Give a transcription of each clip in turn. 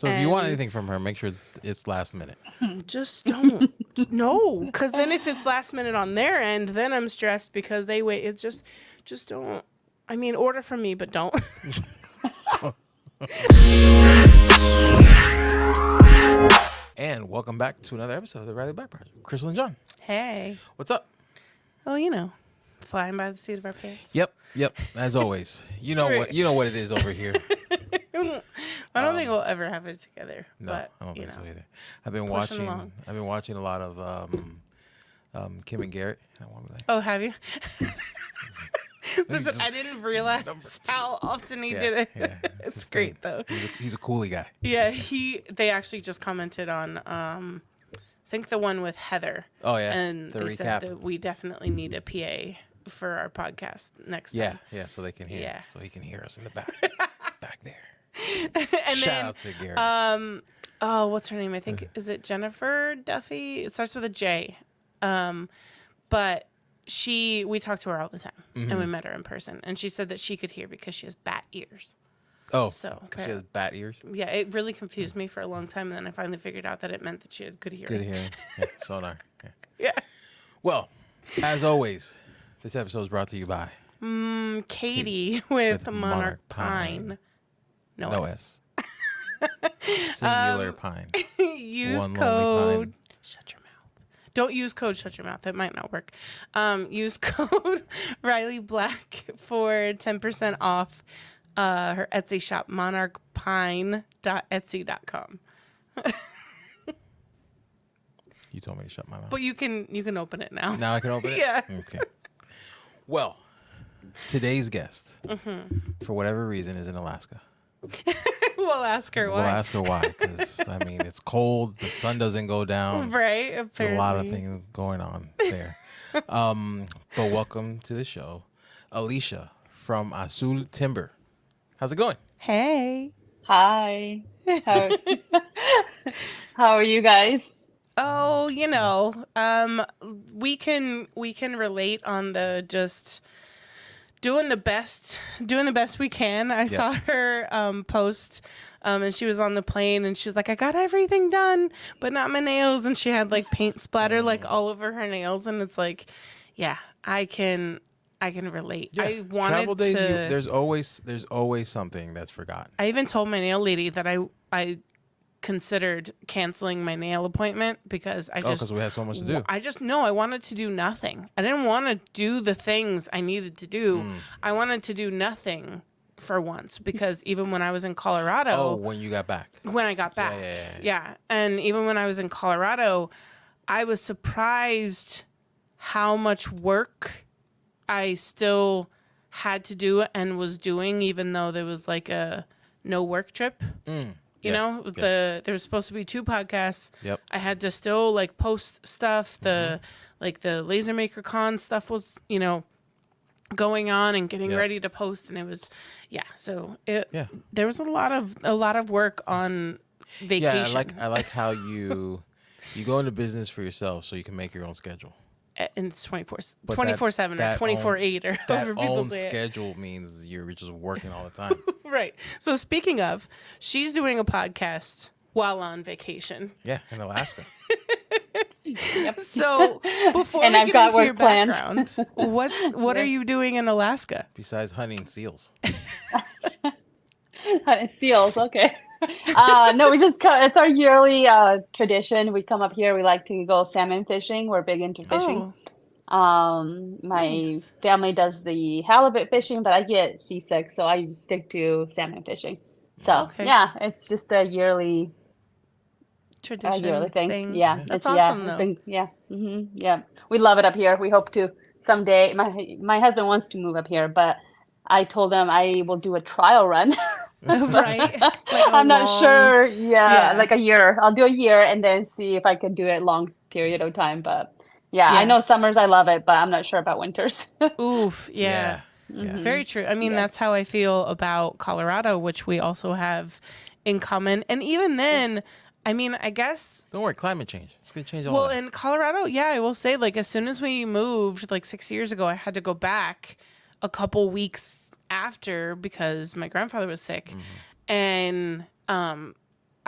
So if you want anything from her, make sure it's last minute. Just don't. No, because then if it's last minute on their end, then I'm stressed because they wait. It's just don't. I mean, order from me, but don't. And welcome back to another episode of the Riley Black Project. Crystal and John. Hey. What's up? Oh, you know, flying by the seat of our pants. Yep. As always, you know what it is over here. I don't think we'll ever have it together. No, but, I don't think so either. I've pushing been along. watching a lot of Kim and Garrett. Oh, have you? Listen, I didn't realize how often he did it. Yeah, It's great though. He's a coolie guy. Yeah, they actually just commented on I think the one with Heather. Oh yeah. And the they recap. said that we definitely need a PA for our podcast next time. Yeah, so they can hear. Yeah. So he can hear us in the back. Back there. And Shout then, out to Garrett. oh, what's her name? I think is it Jennifer Duffy? It starts with a J. But we talk to her all the time, and we met her in person, and she said that she could hear because she has bat ears. Oh, so because she has bat ears. Yeah, it really confused me for a long time, and then I finally figured out that it meant that she had good hearing. Good hearing. Yeah, sonar. Yeah. Yeah. Well, as always, this episode is brought to you by Katie with Monarch Pine. No S. Singular pine. Use One lonely code. pine. Shut your mouth. Don't use code Shut Your Mouth. That might not work. Use code Riley Black for 10% off her Etsy shop, monarchpine.etsy.com. You told me to shut my mouth. But you can open it now. Now I can open it? Yeah. Okay. Well, today's guest, for whatever reason, is in Alaska. We'll ask her why. We'll ask her why. Because, I mean, it's cold. The sun doesn't go down. Right, apparently. There's a lot of things going on there. But welcome to the show, Alicia from Azul Timber. How's it going? Hey. Hi. How are you guys? Oh, we can relate on the just doing the best we can. I saw her post and she was on the plane and she was like, I got everything done, but not my nails. And she had like paint splatter like all over her nails. And it's like, yeah, I can relate. Yeah. I wanted Travel days, to. there's always something that's forgotten. I even told my nail lady that I considered canceling my nail appointment because because we had so much to do. I wanted to do nothing. I didn't want to do the things I needed to do. I wanted to do nothing for once because even when I was in Colorado. Oh, when you got back. When I got back. Yeah. And even when I was in Colorado, I was surprised how much work I still had to do and was doing, even though there was like a no work trip. You know, there was supposed to be 2 podcasts. Yep. I had to still like post stuff. The Laser Maker Con stuff was, going on and getting ready to post, and it was, So there was a lot of work on vacation. Yeah, I like how you go into business for yourself so you can make your own schedule. And it's 24/7 or 24/8 or however people say it. That own schedule means you're just working all the time. Right. So speaking of, she's doing a podcast while on vacation. Yeah, in Alaska. Yep. So before And we I've get got into work your planned. background, what are you doing in Alaska? Besides hunting seals. Seals, okay. No, it's our yearly tradition. We come up here. We like to go salmon fishing. We're big into fishing. My family does the halibut fishing, but I get seasick, so I stick to salmon fishing. So yeah, it's just a yearly Tradition thing. Yeah, That's awesome, though. Yeah, we love it up here. We hope to someday. My husband wants to move up here, but I told him I will do a trial run. Right. I'm not sure. Yeah, like a year. I'll do a year and then see if I can do it long period of time. But yeah, I know summers I love it, but I'm not sure about winters. Oof. Yeah. Very true. I mean, that's how I feel about Colorado, which we also have in common. And even then, I mean, I guess. Don't worry, climate change. It's going to change all Well, that. in Colorado, I will say, like, as soon as we moved, like 6 years ago, I had to go back a couple weeks after because my grandfather was sick. And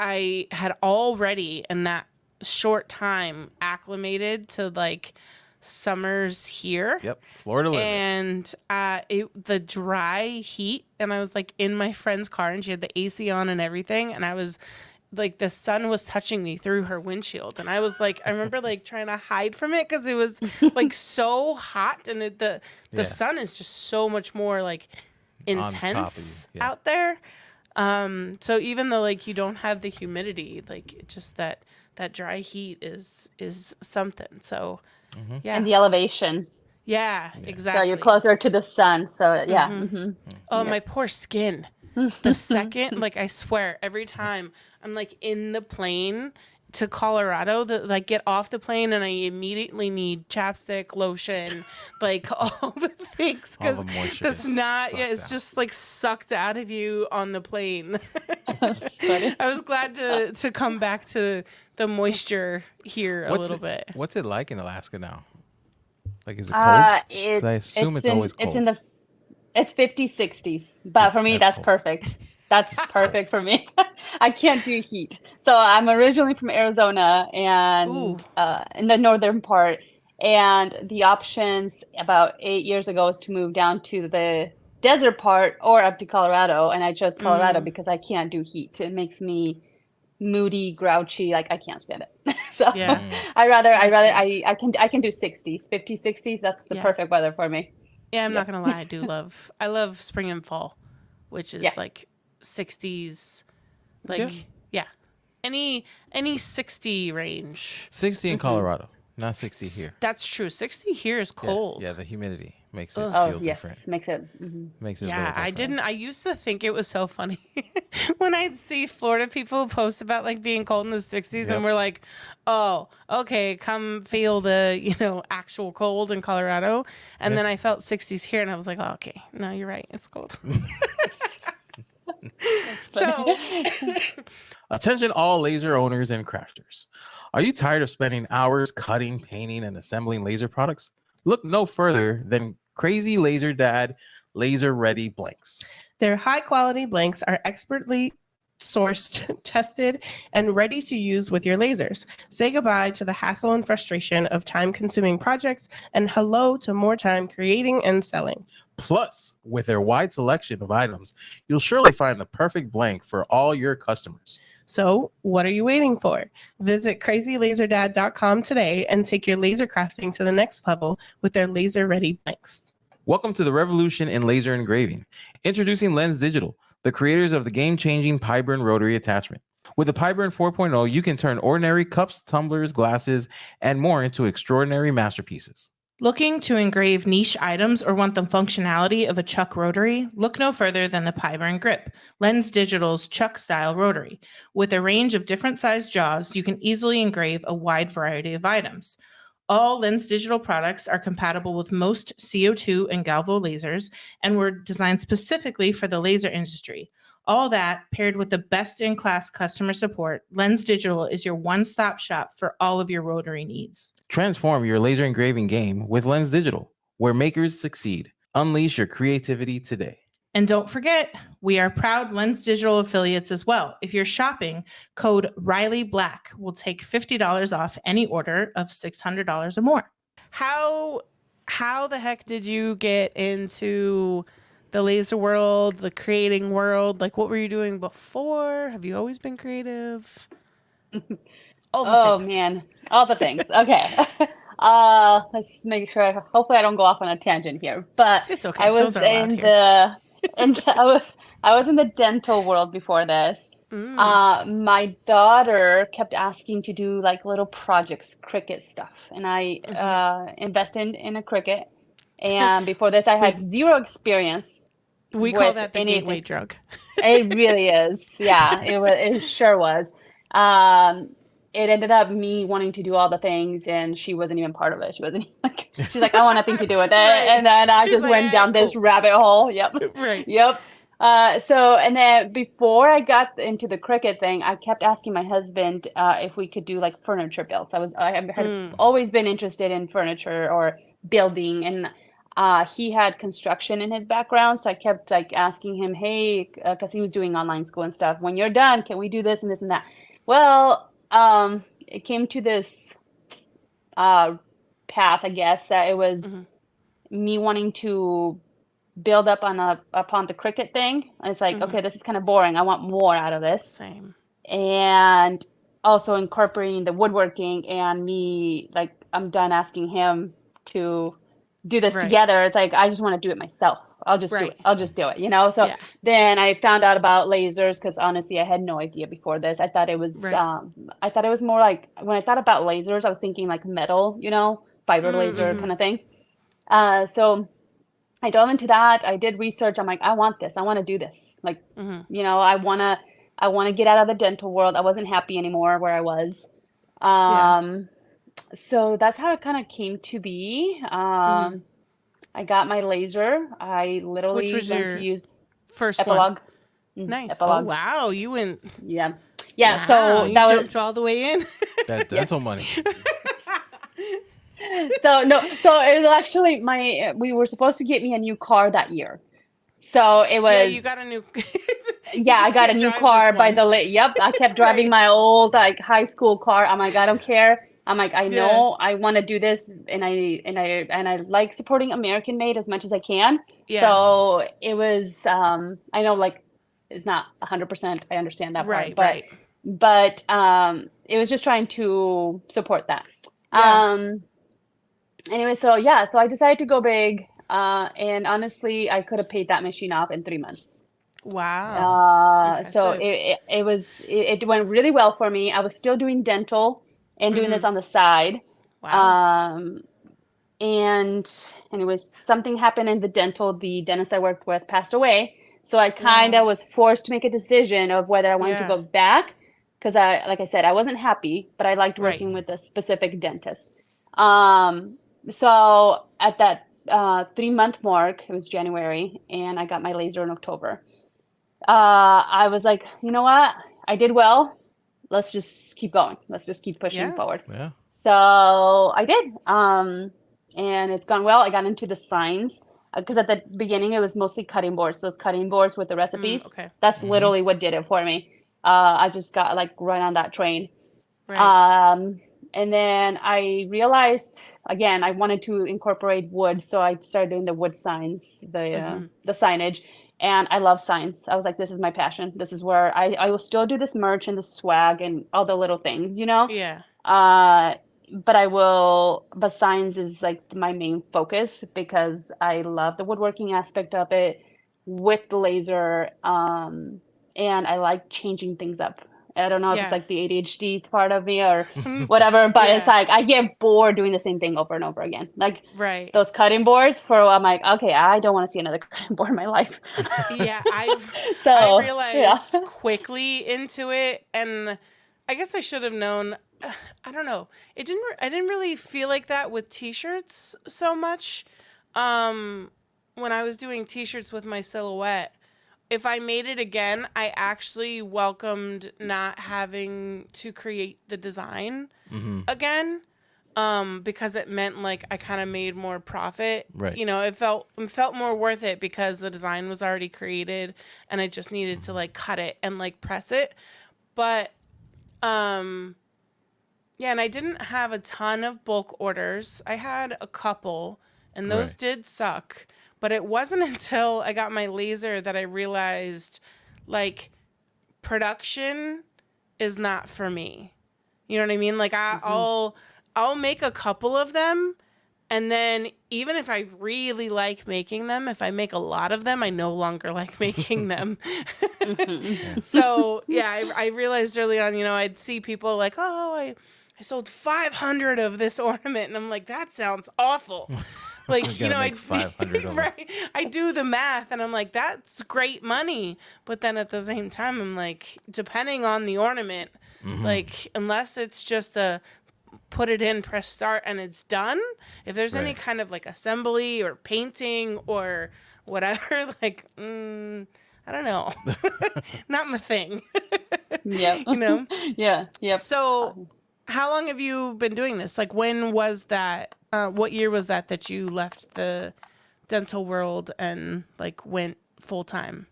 I had already in that short time acclimated to like summers here. Yep, Florida living. And the dry heat, and I was like in my friend's car, and she had the AC on and everything, and I was like, the sun was touching me through her windshield, and I was like, I remember like trying to hide from it because it was like so hot, and the sun is just so much more like intense out there. So even though like you don't have the humidity, like it just that dry heat is something. So yeah, and the elevation. Yeah, exactly. So you're closer to the sun. So yeah. Oh, my poor skin. The second, like I swear, every time I'm like in the plane to Colorado, like get off the plane and I immediately need chapstick, lotion, like all the things, because that's not. Yeah, it's just like sucked out of you on the plane. That's funny. I was glad to come back to the moisture here a little bit. What's it like in Alaska now? Like, is it cold? I assume it's always cold. It's 50s, 60s. But for me, that's perfect. That's perfect for me. I can't do heat. So I'm originally from Arizona and in the northern part. And the options about 8 years ago was to move down to the desert part or up to Colorado. And I chose Colorado because I can't do heat. It makes me moody, grouchy, like I can't stand it. So I can do 60s, 50s, 60s. That's the perfect weather for me. Yeah, I'm not gonna lie, I love spring and fall, which is like 60s, like any 60 range. 60 in Colorado, not 60 here. That's true. 60 here is cold. Yeah, the humidity makes it feel different. Makes it. Makes it. Yeah, I used to think it was so funny when I'd see Florida people post about like being cold in the 60s, and we're like, oh, okay, come feel the actual cold in Colorado, and then I felt 60s here, and I was like, oh, okay, no, you're right, it's cold. So, attention all laser owners and crafters. Are you tired of spending hours cutting, painting, and assembling laser products? Look no further than Crazy Laser Dad Laser Ready Blanks. Their high-quality blanks are expertly sourced, tested, and ready to use with your lasers. Say goodbye to the hassle and frustration of time-consuming projects, and hello to more time creating and selling. Plus, with their wide selection of items, you'll surely find the perfect blank for all your customers. So, what are you waiting for? Visit crazylaserdad.com today and take your laser crafting to the next level with their laser-ready blanks. Welcome to the revolution in laser engraving. Introducing Lens Digital, the creators of the game-changing Pyburn rotary attachment. With the Pyburn 4.0, you can turn ordinary cups, tumblers, glasses, and more into extraordinary masterpieces. Looking to engrave niche items or want the functionality of a chuck rotary? Look no further than the Pyburn Grip, Lens Digital's chuck-style rotary. With a range of different sized jaws, you can easily engrave a wide variety of items. All Lens Digital products are compatible with most CO2 and Galvo lasers and were designed specifically for the laser industry. All that, paired with the best-in-class customer support, Lens Digital is your one-stop shop for all of your rotary needs. Transform your laser engraving game with Lens Digital, where makers succeed. Unleash your creativity today. And don't forget, we are proud Lens Digital affiliates as well. If you're shopping, code RileyBlack will take $50 off any order of $600 or more. How the heck did you get into the laser world, the creating world? Like, what were you doing before? Have you always been creative? Man, all the things. Okay. Let's make sure. Hopefully, I don't go off on a tangent here. But it's okay. I was I was in the dental world before this. My daughter kept asking to do like little projects, Cricut stuff, and I invested in a Cricut. And before this, I had zero experience. We call that the gateway drug. It really is. Yeah, it sure was. It ended up me wanting to do all the things, and she wasn't even part of it. She wasn't like, she's like, I want nothing to do with it. Right. And then I just went down this rabbit hole. Yep. Right. Yep. And then before I got into the Cricut thing, I kept asking my husband if we could do like furniture builds. I had always been interested in furniture or building, and he had construction in his background, so I kept like asking him, hey, because he was doing online school and stuff. When you're done, can we do this and this and that? Well, it came to this path, I guess, that it was me wanting to build up upon the cricket thing. And it's like, okay, this is kind of boring. I want more out of this. Same. And also incorporating the woodworking, and me, like, I'm done asking him to do this together. It's like, I just want to do it myself. I'll just do it. I'll just do it, you know? So then I found out about lasers, because honestly, I had no idea before this. I thought it was, more like, when I thought about lasers, I was thinking like metal, you know, fiber laser kind of thing. So I dove into that. I did research. I'm like, I want this. I want to do this. Like, you know, I want to get out of the dental world. I wasn't happy anymore where I was. So that's how it kind of came to be. I got my laser. I literally Which was went your to use first Epilogue. Nice. Epilogue. Oh, wow. You went. Yeah. Wow, So you that was jumped all the way in. That dental money. so no. So it was actually we were supposed to get me a new car that year. So it was. Yeah, you got a new. I got a new car by the late. Yep, I kept driving my old like high school car. I'm like, I don't care. I'm like, I know I want to do this, and I like supporting American made as much as I can. Yeah. So it was. I know, like, it's not 100%. I understand that part, but it was just trying to support that. Yeah. Anyway, so I decided to go big, and honestly, I could have paid that machine off in 3 months. Wow. So it went really well for me. I was still doing dental and doing this on the side. Wow. And anyways, something happened in the dental. The dentist I worked with passed away. So I kind of was forced to make a decision of whether I wanted to go back. Because like I said, I wasn't happy, but I liked working with a specific dentist. So at that 3-month mark, it was January, and I got my laser in October. I was like, you know what? I did well. Let's just keep going. Let's just keep pushing forward. Yeah. So I did. And it's gone well. I got into the signs because at the beginning it was mostly cutting boards. Those cutting boards with the recipes. That's literally what did it for me. I just got like right on that train. Right. And then I realized again I wanted to incorporate wood, so I started doing the wood signs, the signage. And I love signs. I was like, this is my passion. This is where I will still do this merch and the swag and all the little things, you know? Yeah. But signs is like my main focus because I love the woodworking aspect of it with the laser. And I like changing things up. I don't know if it's like the ADHD part of me or whatever, but it's like I get bored doing the same thing over and over again. Like those cutting boards I'm like, okay, I don't want to see another cutting board in my life. I realized quickly into it, and I guess I should have known. I don't know. I didn't really feel like that with t-shirts so much. When I was doing t-shirts with my silhouette, if I made it again, I actually welcomed not having to create the design again, because it meant like I kind of made more profit. Right. You know, it felt more worth it because the design was already created and I just needed to like cut it and like press it. But and I didn't have a ton of bulk orders. I had a couple, and those did suck. But it wasn't until I got my laser that I realized, like, production is not for me. You know what I mean? Like, I'll make a couple of them, and then even if I really like making them, if I make a lot of them, I no longer like making them. So, I realized early on, you know, I'd see people like, oh, I sold 500 of this ornament, and I'm like, that sounds awful. Like, you know, I 500 of them. I do the math and I'm like, that's great money. But then at the same time, I'm like, depending on the ornament, like, unless it's just a put it in, press start, and it's done. If there's any kind of like assembly or painting or whatever, like, I don't know. Not my thing. Yeah. You know? Yeah. Yeah. So how long have you been doing this? Like, when was that? What year was that you left the dental world and like went full time?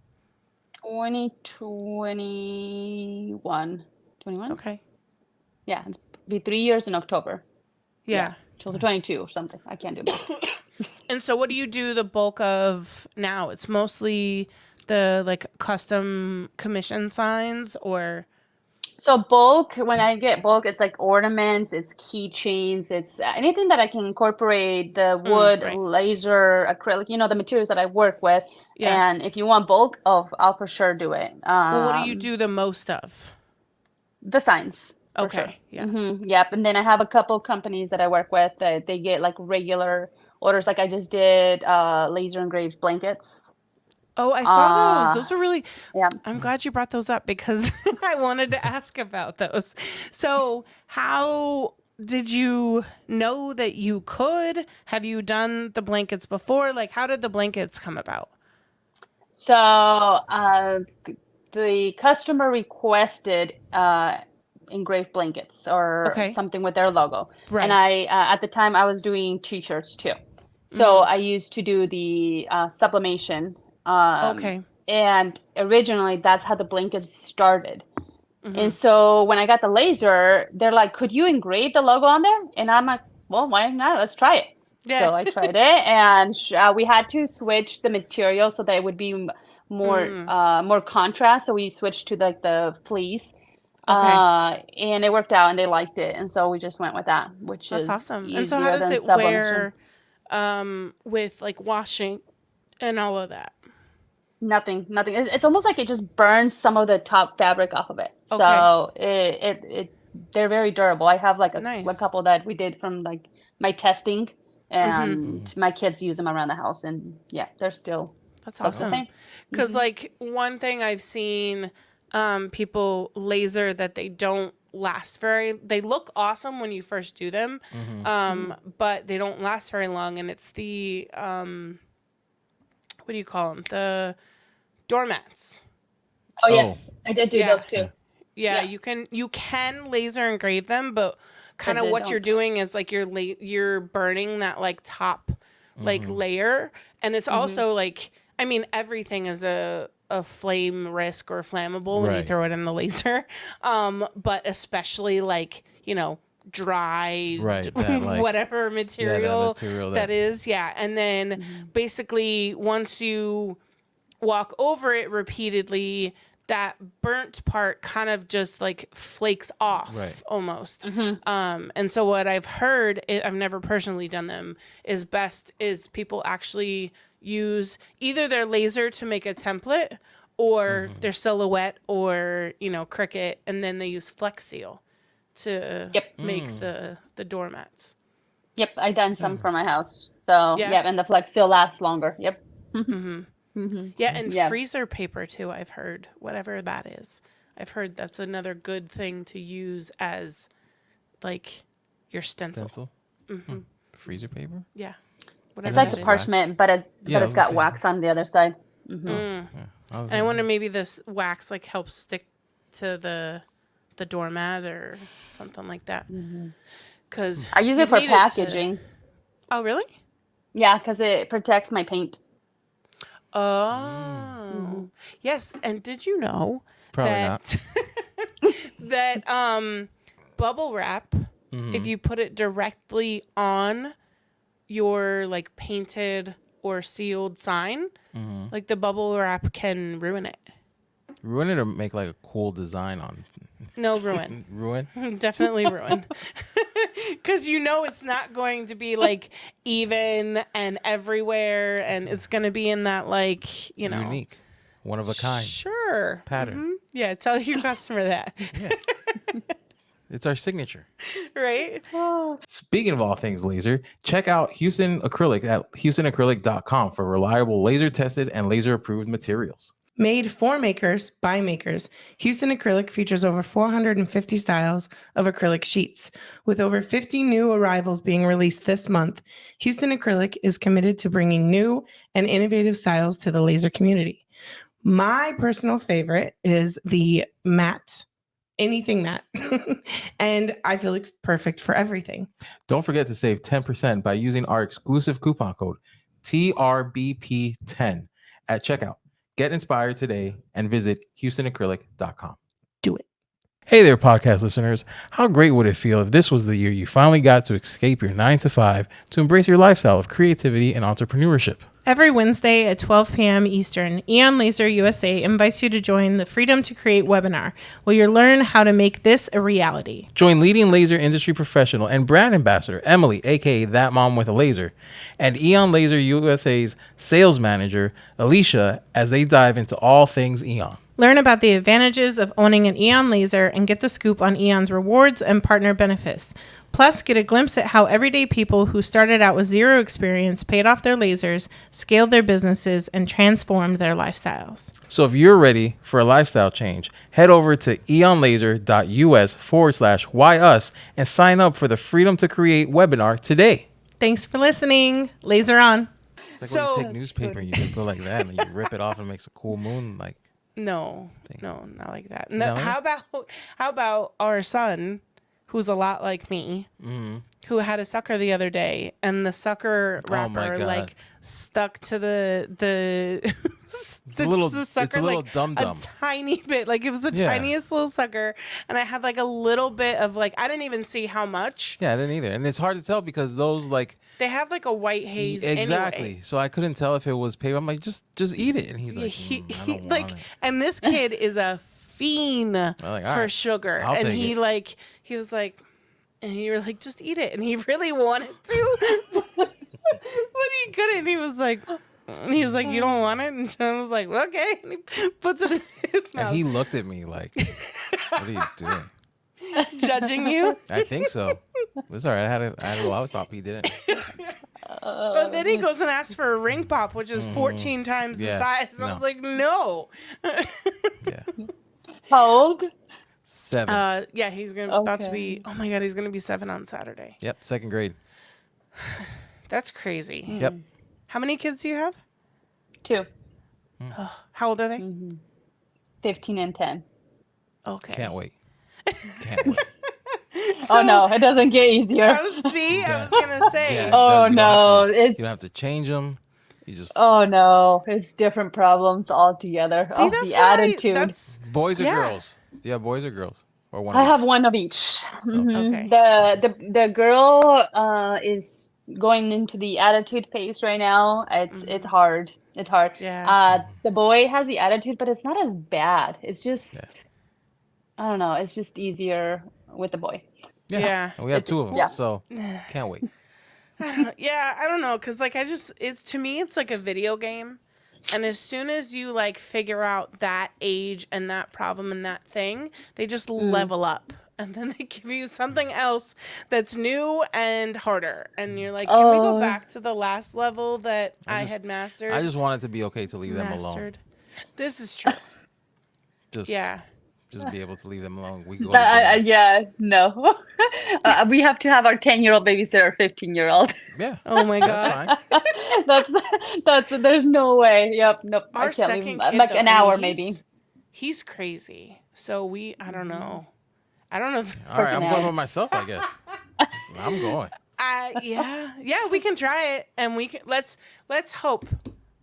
2021. 21? Okay. Yeah, it'll be 3 years in October. Yeah. 2022 or something. I can't do math. And so what do you do the bulk of now? It's mostly the like custom commission signs or So bulk, when I get bulk, it's like ornaments, it's keychains, it's anything that I can incorporate the wood, right. laser, acrylic, the materials that I work with. Yeah. And if you want bulk, I'll for sure do it. well, what do you do the most of? The signs. For Okay. sure. Yeah. Yep. And then I have a couple companies that I work with that they get like regular orders. Like I just did laser engraved blankets. Oh, I saw those. Those are really, Yeah. I'm glad you brought those up because I wanted to ask about those. So how did you know that you could? Have you done the blankets before? Like, how did the blankets come about? So the customer requested engraved blankets or Okay. something with their logo. Right. And I at the time I was doing t-shirts too. So I used to do the sublimation. Okay. And originally that's how the blankets started. And so when I got the laser, they're like, could you engrave the logo on there? And I'm like, well, why not? Let's try it. Yeah. So I tried it, and we had to switch the material so that it would be more contrast. So we switched to like the fleece. And it worked out, and they liked it, and so we just went with that, which That's is awesome. And so how easier does than it sublimation. wear with like washing and all of that? Nothing. It's almost like it just burns some of the top fabric off of it. Okay. So they're very durable. I have like a Nice. couple that we did from like my testing, and my kids use them around the house, and yeah, they're still That's looks the awesome. same. Because like one thing I've seen people laser that they don't last they look awesome when you first do them, but they don't last very long. And it's the, what do you call them? The doormats. Oh yes, I did do Yeah. those too. Yeah, Yeah. you can laser engrave them, but kind of they what you're don't. doing is like you're burning that like top like layer, and it's also like, I mean, everything is a flame risk or flammable when you Right. throw it in the laser, but especially like dry Right, that, like- whatever material, material that is, yeah. And then basically once you walk over it repeatedly, that burnt part kind of just like flakes off, Right. almost. And so what I've heard, I've never personally done them, is best is people actually use either their laser to make a template or their silhouette or, Cricut, and then they use Flex Seal to make the doormats. Yep, I done some for my house. So Yeah. yeah, and the Flex Seal lasts longer. Yep. Yeah, and Yeah. freezer paper too, I've heard, whatever that is. I've heard that's another good thing to use as like your stencil. Freezer paper. Yeah. It's Whatever like that the is. parchment, but Yeah, I was it's gonna got say. wax on the other side. And I wonder maybe this wax like helps stick to the doormat or something like that. Because I use it for packaging. Oh, really? Yeah, because it protects my paint. Oh, yes. And did you know Probably that that bubble wrap, if you put it directly on your like painted or sealed sign, like the bubble wrap can ruin it. Ruin it or make like a cool design on No, ruin. ruin. Definitely ruin. Because it's not going to be like even and everywhere, and it's going to be in that like, Unique, one of a kind Sure. pattern. Yeah, tell your customer that. It's our signature. Right? Speaking of all things laser, check out Houston Acrylic at houstonacrylic.com for reliable laser tested and laser approved materials. Made for makers by makers, Houston Acrylic features over 450 styles of acrylic sheets. With over 50 new arrivals being released this month, Houston Acrylic is committed to bringing new and innovative styles to the laser community. My personal favorite is the matte, anything matte, and I feel it's perfect for everything. Don't forget to save 10% by using our exclusive coupon code TRBP10 at checkout. Get inspired today and visit HoustonAcrylic.com. Do it. Hey there, podcast listeners. How great would it feel if this was the year you finally got to escape your 9 to 5 to embrace your lifestyle of creativity and entrepreneurship? Every Wednesday at 12 p.m. Eastern, Eon Laser USA invites you to join the Freedom to Create webinar, where you'll learn how to make this a reality. Join leading laser industry professional and brand ambassador Emily, aka That Mom with a Laser, and Eon Laser USA's sales manager Alicia as they dive into all things Eon. Learn about the advantages of owning an Eon Laser and get the scoop on Eon's rewards and partner benefits. Plus, get a glimpse at how everyday people who started out with zero experience paid off their lasers, scaled their businesses, and transformed their lifestyles. So if you're ready for a lifestyle change, head over to eonlaser.us/whyus and sign up for the Freedom to Create webinar today. Thanks for listening. Laser on. It's like when you take newspaper and you just go like that and you rip it off and it makes a cool moon. Like No, not like that. No, No? how about our son, who's a lot like me, who had a sucker the other day, and the sucker Oh my wrapper God. like stuck to the it's a little like dum-dum. a tiny bit, like it was the Yeah. tiniest little sucker, and I had like a little bit of like I didn't even see how much. Yeah, I didn't either. And it's hard to tell because those like They have like a white haze. exactly. Anyway. So I couldn't tell if it was paper. I'm like, just eat it. And he's like, I don't want like, it. and this kid is a fiend like, all for right, sugar, I'll and take he it. like he was like, and you were like, just eat it, and he really wanted to, but he couldn't. He was like, you don't want it, and John was like, okay, and he puts it in his mouth, And he looked at me like, what are you doing? judging you. I think so. It's all right. I had a lollipop. He didn't. But then he goes and asks for a ring pop, which is 14 times the Yeah, size. I no. was like, no. Yeah. How old? 7. Yeah, he's about to Okay. be. Oh my God, he's gonna be 7 on Saturday. Yep. 2nd grade. That's crazy. Yep. How many kids do you have? 2, How old are they? 15 and 10. Okay. Can't wait. Can't wait. Oh no, it doesn't get easier. I was gonna say. Yeah, it Oh does. You don't no, have to- it's you don't have to change them. You just oh no, it's different problems altogether. See, Oh, that's the what attitude. boys or Yeah. girls. Do you have boys or girls or one? I of each? have one of each. Mhm. Okay. The girl is going into the attitude phase right now. It's hard. It's hard. Yeah. The boy has the attitude, but it's not as bad. It's just I don't know. It's just easier with the boy. Yeah. And we have It's- 2 of them, yeah. so can't wait. Yeah, I don't know, cause like it's to me it's like a video game, and as soon as you like figure out that age and that problem and that thing, they just level up, and then they give you something else that's new and harder, and you're like, can we go Oh. back to the last level that I just- had mastered? I just want it to be okay to leave them alone. mastered. This is true. Just Yeah. just be able to leave them alone. We go. Yeah, no. We have to have our 10-year-old babysitter, our 15-year-old. Yeah. Oh my That's God. fine. that's there's no way. Yep, nope. I Our can't leave second him. kid, Like though, an I mean, hour he's- maybe. He's crazy. So I don't know. I don't know. If All right, I'm going personality. with myself, I guess. I'm going. yeah, we can try it, and we can let's hope.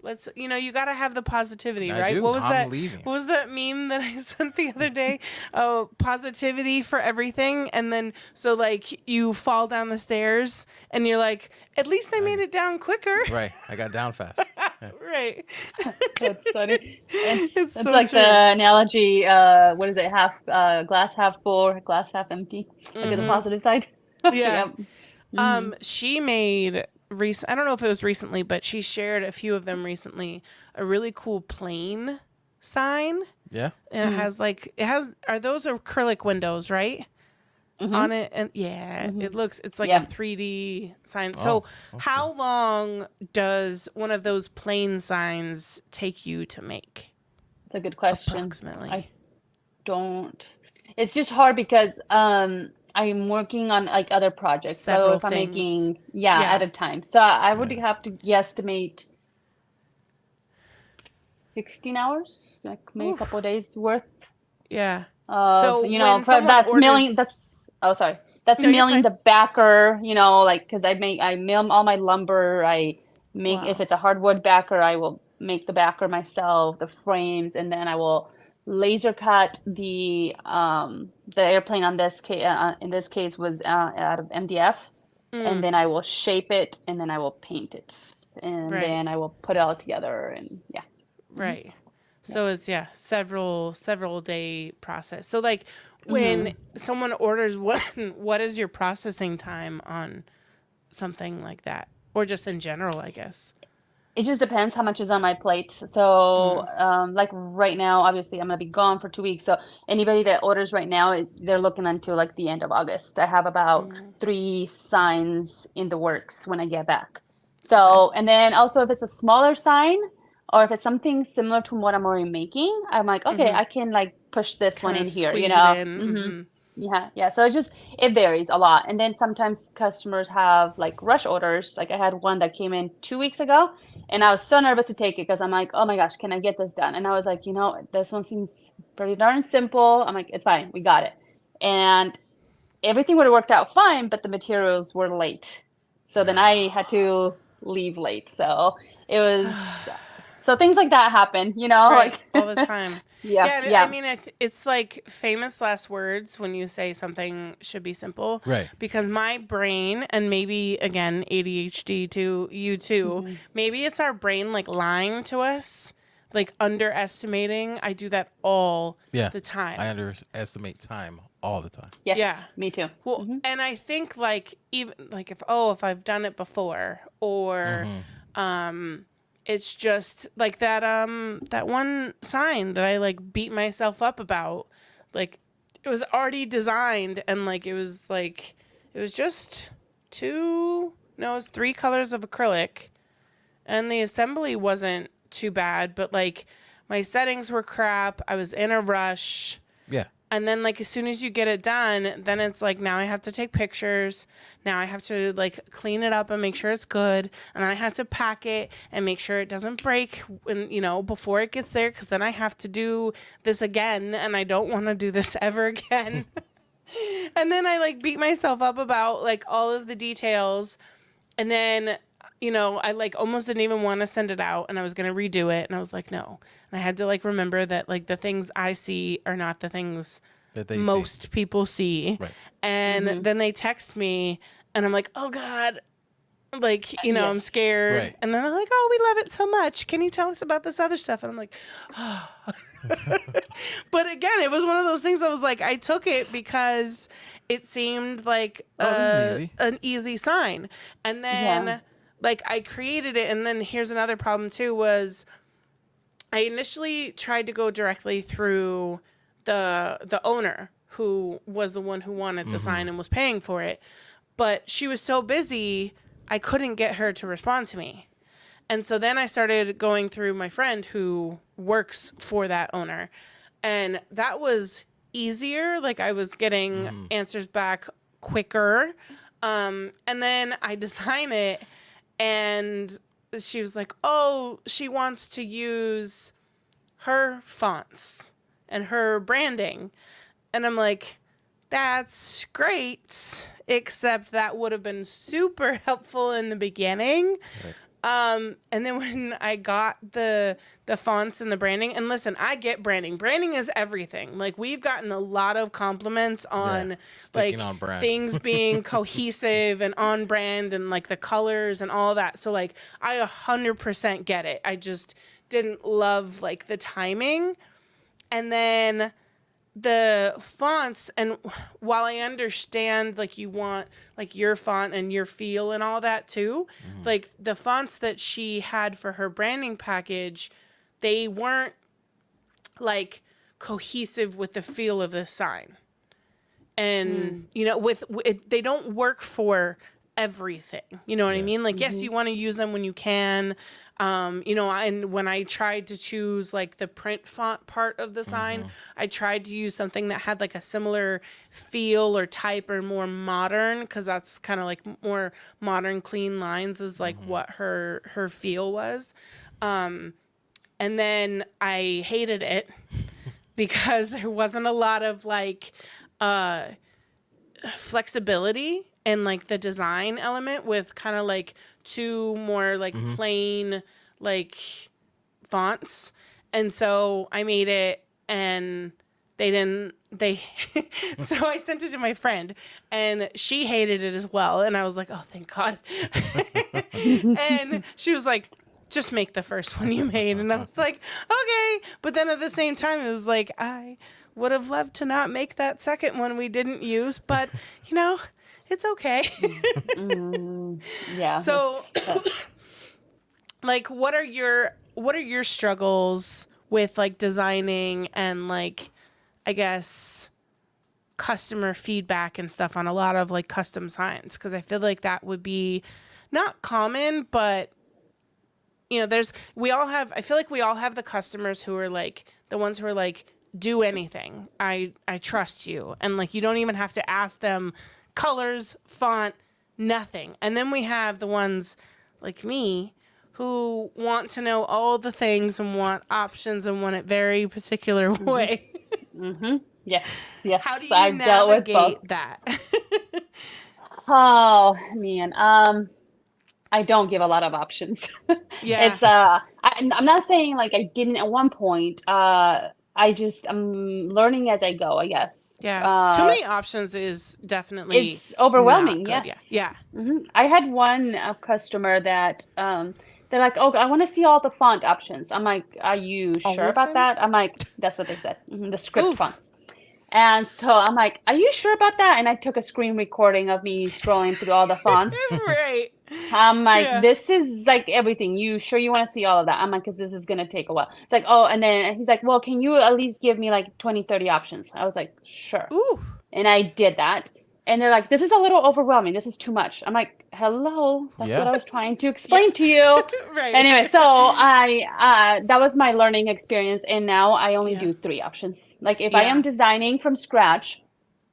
Let's you got to have the positivity, I right? do. What was I'm that? leaving. What was that meme that I sent the other day? Oh, positivity for everything, and then so like you fall down the stairs, and you're like, at least I made it down quicker, Right. I got down fast. right? That's funny. It's so like true. the analogy. What is it? Half glass half full, glass half empty. Look at the positive side. Yeah. Yep. She made I don't know if it was recently, but she shared a few of them recently. A really cool plane sign, Yeah. and it has are those acrylic windows, right? On it, and it's like Yeah. a 3D sign. So how long does one of those plane signs take you to make? That's a good question. Approximately. I don't. It's just hard because I'm working on like other projects. Several so if I'm things. making Yeah. at a time. So I would have to guesstimate 16 hours, like maybe a couple of days worth. Yeah. So when that's someone milling. orders- That's that's No, you're milling fine. the backer. Like because I mill all my lumber. I if it's a hardwood backer, I will make the backer myself, the frames, and then I will laser cut the airplane on this case. In this case, was out of MDF, and then I will shape it, and then I will paint it, and then I will put it all together, and yeah. Right. So it's several day process. So like when someone orders what is your processing time on something like that, or just in general, I guess? It just depends how much is on my plate. So, like right now, obviously, I'm gonna be gone for 2 weeks. So anybody that orders right now, they're looking until like the end of August. I have about 3 signs in the works when I get back. So, and then also if it's a smaller sign, or if it's something similar to what I'm already making, I'm like, okay, I can like push this one in here, you know? Yeah. So it varies a lot. And then sometimes customers have like rush orders. Like I had one that came in 2 weeks ago, and I was so nervous to take it because I'm like, oh my gosh, can I get this done? And I was like, you know, this one seems pretty darn simple. I'm like, it's fine, we got it. And everything would have worked out fine, but the materials were late. So then I had to leave late. So it was, so things like that happen, you know, Right, like all the time. Yeah. I mean, it's like famous last words when you say something should be simple. Right. Because my brain, and maybe, again, ADHD to you too, maybe it's our brain like lying to us, like underestimating. I do that all the time. I underestimate time all the time. Yes, Yeah. me too. Well, and I think like even like if I've done it before, or it's just like that one sign that I like beat myself up about. Like it was already designed, and like it was just 3 colors of acrylic, and the assembly wasn't too bad, but like my settings were crap. I was in a rush. Yeah. And then, like, as soon as you get it done, then it's like, now I have to take pictures. Now I have to, like, clean it up and make sure it's good. And I have to pack it and make sure it doesn't break, when, you know, before it gets there. Because then I have to do this again. And I don't want to do this ever again. And then I, like, beat myself up about, like, all of the details. And then, you know, I, like, almost didn't even want to send it out. And I was going to redo it. And I was like, no. And I had to, like, remember that, like, the things I see are not the things that most people see. Right. And then they text me, and I'm like, oh, God. Like, you know, I'm scared. Right. And then they're like, oh, we love it so much. Can you tell us about this other stuff? And I'm like, oh. But again, it was one of those things I was like, I took it because it seemed like an easy sign. And then, like, I created it. And then here's another problem, too, was I initially tried to go directly through the owner, who was the one who wanted the sign and was paying for it. But she was so busy, I couldn't get her to respond to me. And so then I started going through my friend who works for that owner. And that was easier. Like, I was getting answers back quicker. And then I design it, and she was like, oh, she wants to use her fonts and her branding. And I'm like, that's great, except that would have been super helpful in the beginning. Right. And then when I got the fonts and the branding, and listen, I get branding. Branding is everything. Like, we've gotten a lot of compliments on like on things being cohesive and on brand, and like the colors and all that. So like, I 100% get it. I just didn't love like the timing. And then the fonts, and while I understand like you want like your font and your feel and all that too, like the fonts that she had for her branding package, they weren't like cohesive with the feel of the sign. And you know, they don't work for everything, you know what I mean? Like, yes, you want to use them when you can, you know, and when I tried to choose like the print font part of the sign, I tried to use something that had like a similar feel or type, or more modern, because that's kind of like more modern, clean lines is like what her feel was. And then I hated it because there wasn't a lot of like flexibility in like the design element with kind of like two more like plain like fonts. And so I made it, and so I sent it to my friend, and she hated it as well. And I was like, oh, thank God. And she was like, just make the first one you made. And I was like, okay. But then at the same time, it was like, I would have loved to not make that second one we didn't use, but it's okay. Yeah. So like, what are your struggles with like designing and like, I guess, customer feedback and stuff on a lot of like custom signs? Because I feel like that would be not common, but I feel like we all have the customers who are like the ones who are like, do anything. I trust you. And like, you don't even have to ask them colors, font, nothing. And then we have the ones like me who want to know all the things and want options and want it very particular way. Yes. How do you I've dealt with navigate both. that? Oh man. I don't give a lot of options. Yeah. It's I'm not saying like I didn't at one point. I'm learning as I go, I guess. Yeah. Too many options is definitely It's overwhelming. not good. Yes. Yeah. I had one customer that they're like, oh, I want to see all the font options. I'm like, are you All sure of about them? that? I'm like, that's what they said. The script Oof. fonts. And so I'm like, are you sure about that? And I took a screen recording of me scrolling through all the fonts. Right. I'm like, Yeah. this is like everything. You sure you want to see all of that? I'm like, because this is going to take a while. It's like, oh, and then he's like, well, can you at least give me like 20, 30 options? I was like, sure. Ooh. And I did that. And they're like, this is a little overwhelming. This is too much. I'm like, hello. That's Yeah. what I was trying to explain to you. Right. Anyway, so I that was my learning experience. And now I only Yeah. do 3 options. Like if I Yeah. am designing from scratch,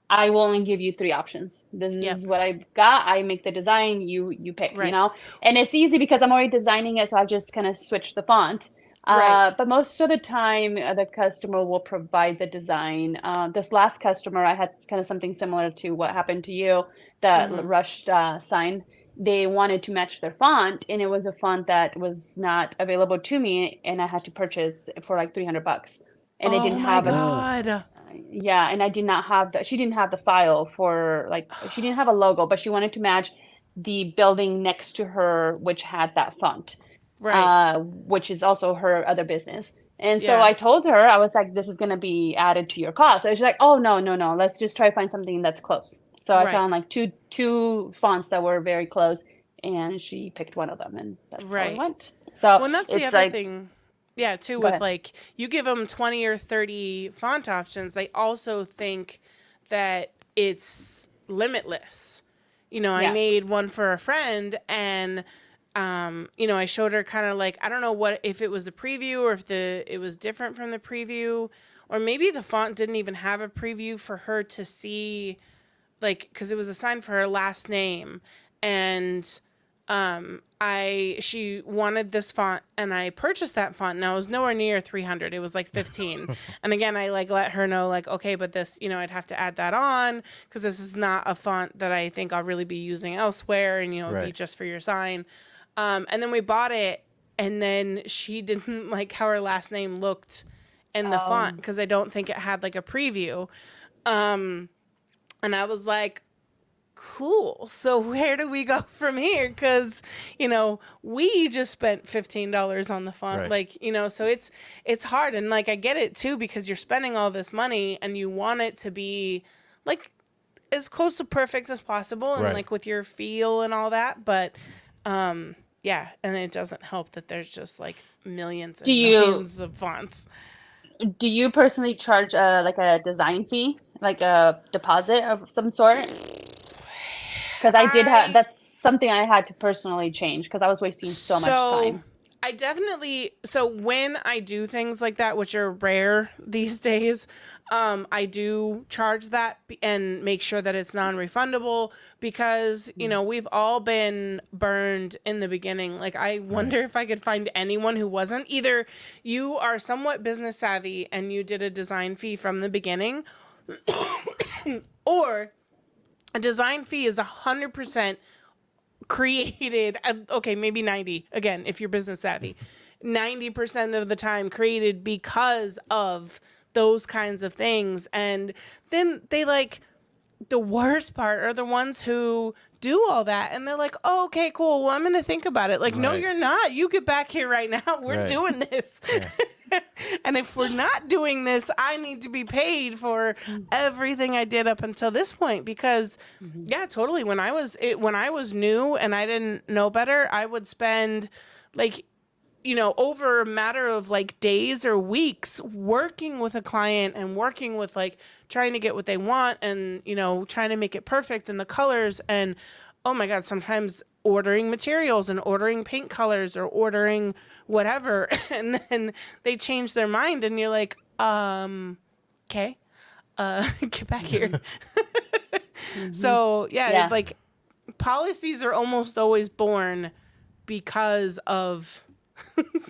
I will only give you 3 options. This Yep. is what I got. I make the design. You pick, Right. And it's easy because I'm already designing it. So I just kind of switch the font. Right. But most of the time, the customer will provide the design. This last customer, I had kind of something similar to what happened to you, that rushed sign. They wanted to match their font, and it was a font that was not available to me, and I had to purchase for like $300. And they didn't have God. yeah, and I did not have she didn't have the file for she didn't have a logo, but she wanted to match the building next to her, which had that font. Right. Which is also her other business. And so Yeah. I told her, I was like, this is going to be added to your cost. And she's like, oh, no. Let's just try to find something that's close. So I Right. found like two fonts that were very close, and she picked one of them, and that's how Right. it went. So Well, and that's the it's other like, thing. Yeah, too, Go with ahead. like, you give them 20 or 30 font options, they also think that it's limitless. I Yeah. made one for a friend, and I showed her kind of like, I don't know what, if it was the preview or if it was different from the preview, or maybe the font didn't even have a preview for her to see, like, because it was assigned for her last name, and she wanted this font, and I purchased that font. Now it was nowhere near 300. It was like 15. And again, I like let her know like, okay, but this, I'd have to add that on because this is not a font that I think I'll really be using elsewhere, and it'd be Right. just for your sign. And then we bought it, and then she didn't like how her last name looked in the font because I don't think it had like a preview. And I was like, cool. So where do we go from here? Because, we just spent $15 on the font. Right. Like, so it's hard. And like, I get it too, because you're spending all this money and you want it to be like as close to perfect as possible and Right. like with your feel and all that. But, yeah. And it doesn't help that there's just like millions and millions of fonts. Do you personally charge like a design fee, like a deposit of some sort? Because I did have, that's something I had to personally change because I was wasting so much time. I definitely, so when I do things like that, which are rare these days, I do charge that and make sure that it's non-refundable because, we've all been burned in the beginning. Like, I wonder if I could find anyone who wasn't. Either you are somewhat business savvy and you did a design fee from the beginning, or a design fee is 100% created. Okay, maybe 90. Again, if you're business savvy, 90% of the time created because of those kinds of things. And then they like, the worst part are the ones who do all that and they're like, oh, okay, cool, well, I'm gonna think about it. Like, no, you're not. You get back here right now. We're doing this. And if we're not doing this, I need to be paid for everything I did up until this point. Because yeah, totally, when I was new and I didn't know better, I would spend like, you know, over a matter of like days or weeks working with a client and working with like trying to get what they want and, you know, trying to make it perfect and the colors. And oh my God, sometimes ordering materials and ordering paint colors or ordering whatever. And then they change their mind and you're like, okay, get back here. So yeah, like policies are almost always born because of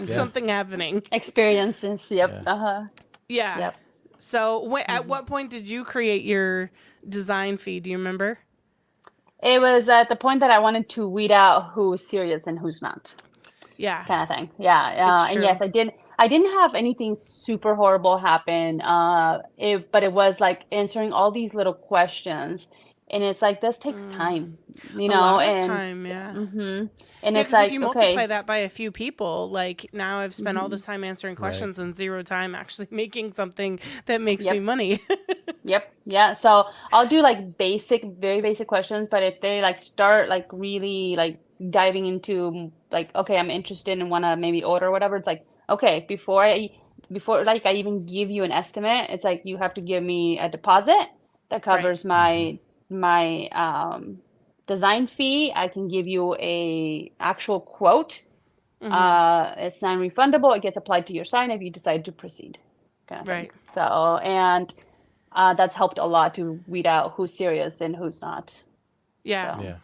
something happening. Experiences. Yep. Yeah. Yep. So at what point did you create your design fee? Do you remember? It was at the point that I wanted to weed out who's serious and who's not. Yeah. Kind of thing. Yeah. And yes, I didn't have anything super horrible happen. But it was like answering all these little questions. And it's like, this takes time, you know, a lot of time, yeah. And it's 'cause like, if you multiply that by a few people, like now I've spent all this time answering questions and zero time actually making something that makes me money. Yep. Yeah. So I'll do like very basic questions, but if they like start like really like diving into like, okay, I'm interested and want to maybe order or whatever, it's like, okay, before like I even give you an estimate, it's like you have to give me a deposit that covers my design fee. I can give you a actual quote. It's non-refundable. It gets applied to your sign if you decide to proceed. Kind of thing. So, and that's helped a lot to weed out who's serious and who's not. Yeah. So. Yeah.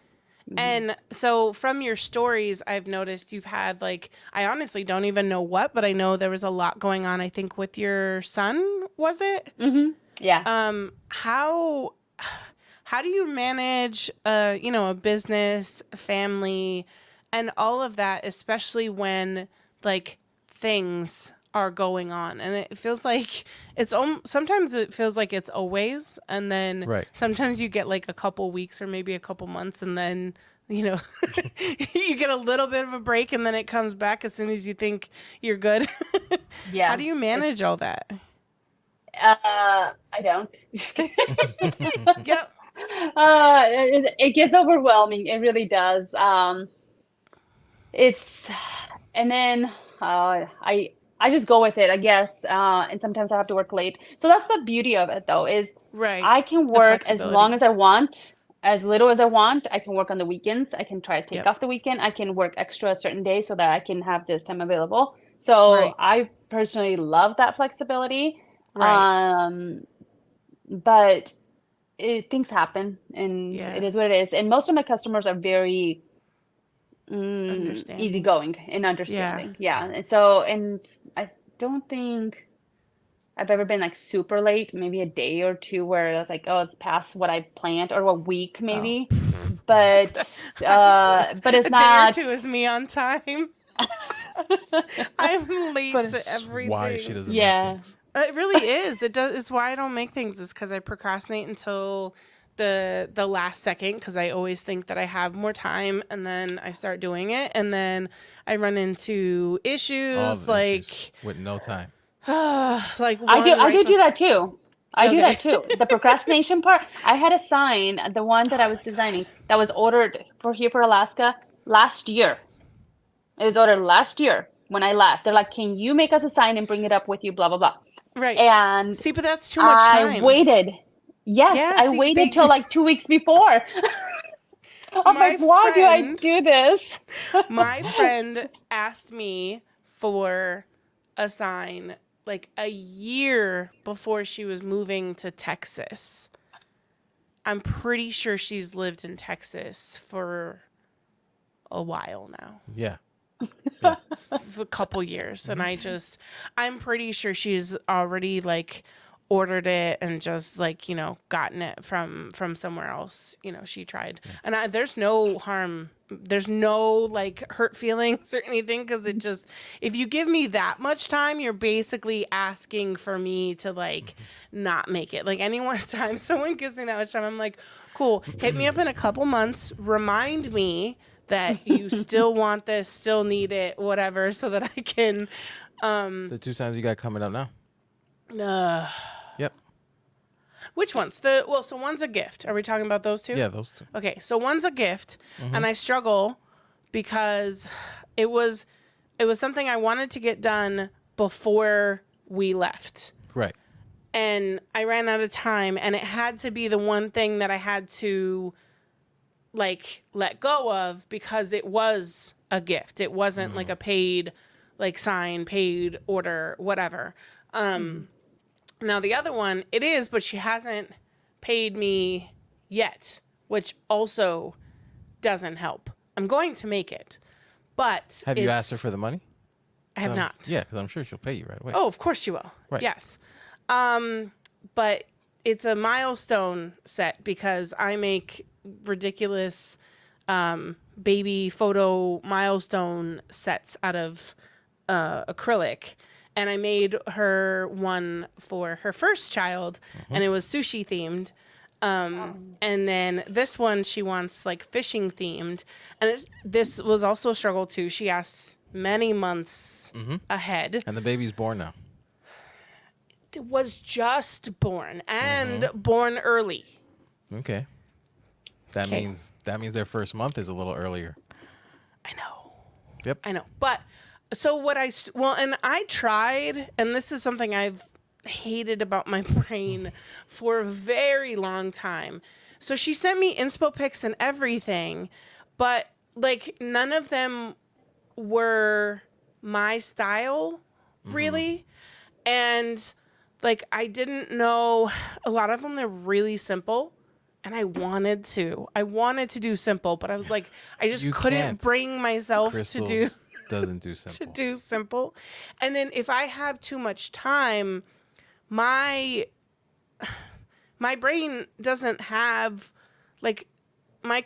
And so from your stories, I've noticed you've had like, I honestly don't even know what, but I know there was a lot going on, I think, with your son, was it? Yeah. How do you manage, you know, a business, family, and all of that, especially when like things are going on, and it feels like sometimes it feels like it's always, and then sometimes you get like a couple weeks or maybe a couple months, and then you know you get a little bit of a break, and then it comes back as soon as you think you're good. Yeah. How do you manage all that? I don't. Yep. It gets overwhelming. It really does. And then I just go with it, I guess. And sometimes I have to work late. So that's the beauty of it, though, is I can work as long as I want, as little as I want. I can work on the weekends. I can try to take off the weekend. I can work extra a certain day so that I can have this time available. So I personally love that flexibility. But things happen, and it is what it is. And most of my customers are very easygoing and understanding. Yeah. And so, and I don't think I've ever been like super late, maybe a day or two where I was like, oh, it's past what I planned, or a week maybe. But it's not. A day or two is me on time. I'm late to everything. Why she doesn't make things. It really is. It's why I don't make things. It's because I procrastinate until the last second, because I always think that I have more time, and then I start doing it, and then I run into issues with no time. like I do that too. I do that too. The procrastination part. I had a sign, the one that I was designing, that was ordered for Alaska last year. It was ordered last year when I left. They're like, "Can you make us a sign and bring it up with you?" Blah blah blah. Right. And see, but that's too much time. I waited. Yes, I waited till like 2 weeks before. I'm like, why do I do this? My friend asked me for a sign like a year before she was moving to Texas. I'm pretty sure she's lived in Texas for a while now. Yeah. For a couple years. And I'm pretty sure she's already like ordered it and just like, gotten it from somewhere else. She tried. And there's no harm. There's no like hurt feelings or anything, because it just, if you give me that much time, you're basically asking for me to like not make it. Like any one time someone gives me that much time, I'm like, cool, hit me up in a couple months, remind me that you still want this, still need it, whatever, so that I can The 2 signs you got coming up now. Yep. Which ones? So one's a gift. Are we talking about those two? Yeah, those two. Okay, so one's a gift, and I struggle because it was something I wanted to get done before we left. Right. And I ran out of time, and it had to be the one thing that I had to like let go of, because it was a gift. It wasn't like a paid like sign, paid order, whatever. Now the other one, it is, but she hasn't paid me yet, which also doesn't help. I'm going to make it, but Have you asked her for the money? I have not. Yeah, because I'm sure she'll pay you right away. Oh, of course she will. Right. Yes. But it's a milestone set, because I make ridiculous baby photo milestone sets out of acrylic. And I made her one for her first child, and it was sushi themed. And then this one she wants like fishing themed. And this was also a struggle too. She asked many months ahead. And the baby's born now. It was just born, and born early. Okay. That Okay. means their first month is a little earlier. I know. Yep. I know. But so and I tried, and this is something I've hated about my brain for a very long time. So she sent me inspo pics and everything, but like none of them were my style really. And like I didn't know, a lot of them, they're really simple. And I wanted to do simple, but I was like, I just couldn't can't. bring myself Crystal to do doesn't do simple. to do simple. And then if I have too much time, my brain doesn't have like my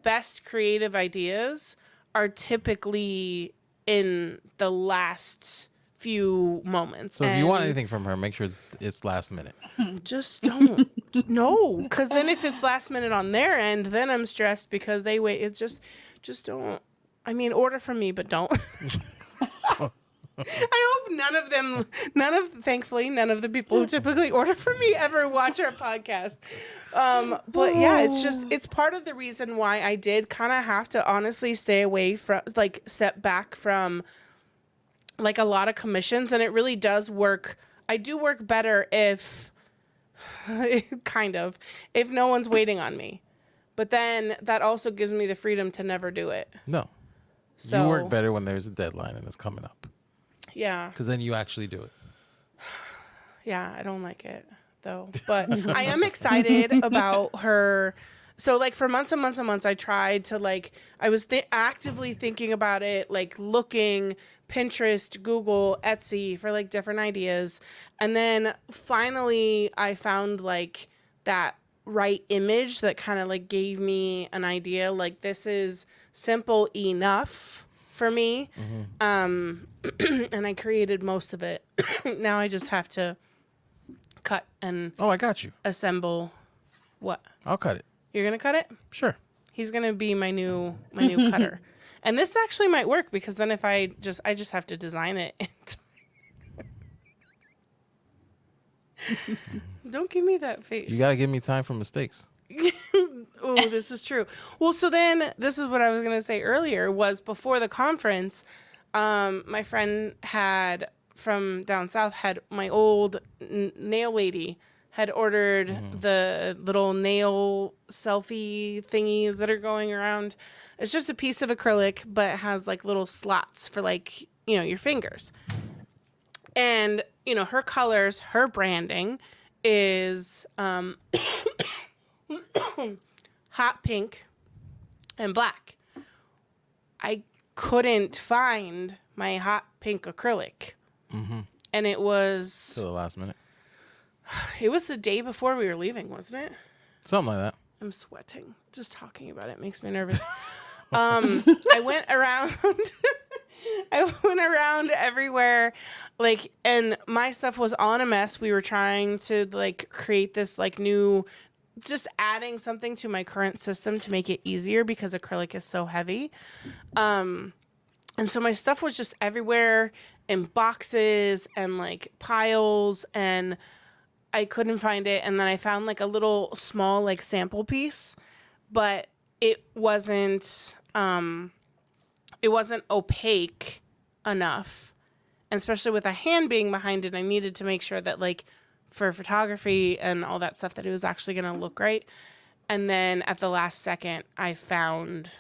best creative ideas are typically in the last few moments. So if you want anything from her, make sure it's last minute. Just don't. No, because then if it's last minute on their end, then I'm stressed because they wait. It's just don't. I mean, order from me, but don't. I hope thankfully, none of the people who typically order from me ever watch our podcast. But yeah, it's part of the reason why I did kind of have to honestly stay away from, like, step back from like a lot of commissions. And it really does work. I do work better if if no one's waiting on me. But then that also gives me the freedom to never do it. No. So You work better when there's a deadline and it's coming up. Yeah. Because then you actually do it. Yeah, I don't like it though. But I am excited about her. So like for months and months and months, I tried to like, I was actively thinking about it, like looking Pinterest, Google, Etsy for like different ideas. And then finally I found like that right image that kind of like gave me an idea. Like this is simple enough for me. And I created most of it. Now I just have to cut and Oh, I got you. assemble. What? I'll cut it. You're gonna cut it? Sure. He's gonna be my new cutter. And this actually might work because then if I just have to design it. Don't give me that face. You got to give me time for mistakes. Oh, this is true. Well, so then this is what I was going to say earlier was before the conference, my friend from down south had my old nail lady had ordered the little nail selfie thingies that are going around. It's just a piece of acrylic, but it has like little slots for like, your fingers. And, her colors, her branding is hot pink and black. I couldn't find my hot pink acrylic. And it was To the last minute. It was the day before we were leaving, wasn't it? Something like that. I'm sweating. Just talking about it makes me nervous. I went around I went around everywhere, like, and my stuff was all in a mess. We were trying to like create this like new, just adding something to my current system to make it easier because acrylic is so heavy. And so my stuff was just everywhere in boxes and like piles, and I couldn't find it. And then I found like a little small like sample piece, but it wasn't opaque enough. And especially with a hand being behind it, I needed to make sure that like for photography and all that stuff that it was actually going to look right. And then at the last second, I found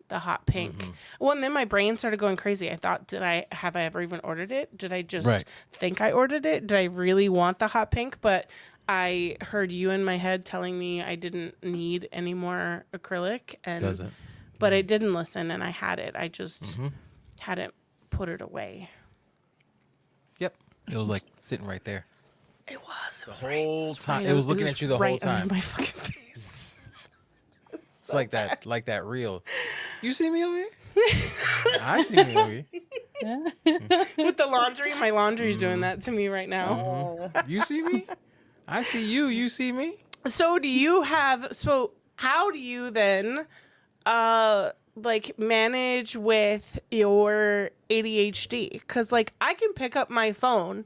the hot pink. Mm-hmm. Well, and then my brain started going crazy. I thought, have I ever even ordered it? Did I just Right. think I ordered it? Did I really want the hot pink? But I heard you in my head telling me I didn't need any more acrylic, and Doesn't. but I didn't listen, and I had it. I just hadn't put it away. Yep. It was like sitting right there. It was. The whole time. It was looking at you the whole right time. under my fucking face. It's like that reel. You see me over here? I see me over here. With the laundry, my laundry's doing that to me right now. You see me? I see you. You see me? So how do you then like manage with your ADHD? Because like I can pick up my phone,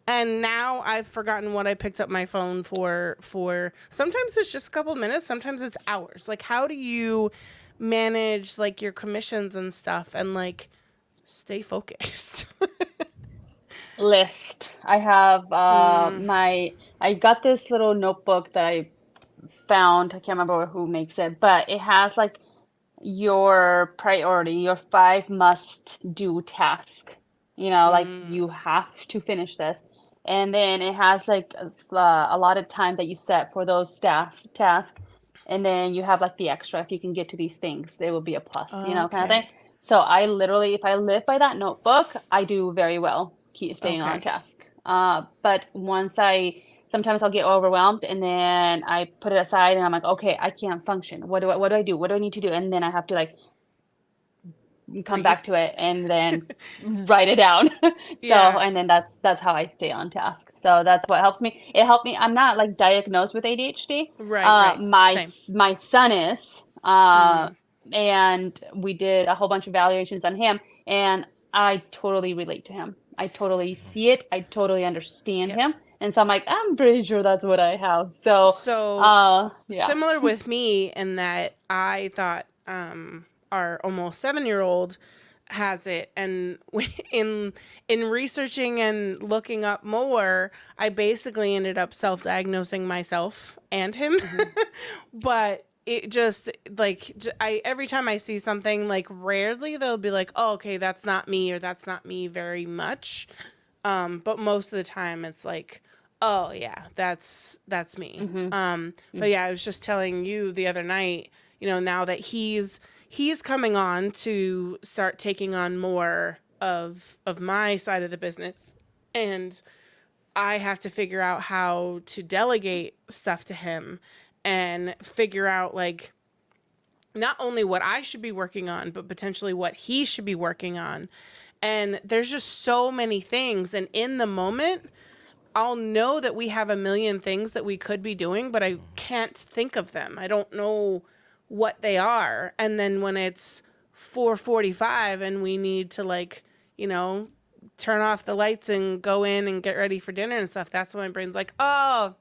and now I've forgotten what I picked up my phone for. Sometimes it's just a couple minutes, sometimes it's hours. Like, how do you manage like your commissions and stuff and like stay focused? List. I have I got this little notebook that I found. I can't remember who makes it, but it has like your priority, your 5 must do task. You know, like you have to finish this. And then it has like a lot of time that you set for those tasks. And then you have like the extra. If you can get to these things, they will be a plus, kind of thing. So I literally, if I live by that notebook, I do very well keep staying on task. But sometimes I'll get overwhelmed, and then I put it aside, and I'm like, okay, I can't function. What do I do? What do I need to do? And then I have to like come back to it and then write it down. And then that's how I stay on task. So that's what helps me. It helped me. I'm not like diagnosed with ADHD. Right. My son is, and we did a whole bunch of evaluations on him, and I totally relate to him. I totally see it. I totally understand him. And so I'm like, I'm pretty sure that's what I have. So similar with me in that I thought our almost 7-year-old has it, and in researching and looking up more, I basically ended up self-diagnosing myself and him. But it just like every time I see something, like rarely they'll be like, oh, okay, that's not me, or that's not me very much. But most of the time it's like, oh yeah, that's me. But yeah, I was just telling you the other night, now that he's coming on to start taking on more of my side of the business, and I have to figure out how to delegate stuff to him and figure out like not only what I should be working on, but potentially what he should be working on. And there's just so many things. And in the moment, I'll know that we have a million things that we could be doing, but I can't think of them. I don't know what they are. And then when it's 4:45 and we need to like, turn off the lights and go in and get ready for dinner and stuff, that's when my brain's like, oh,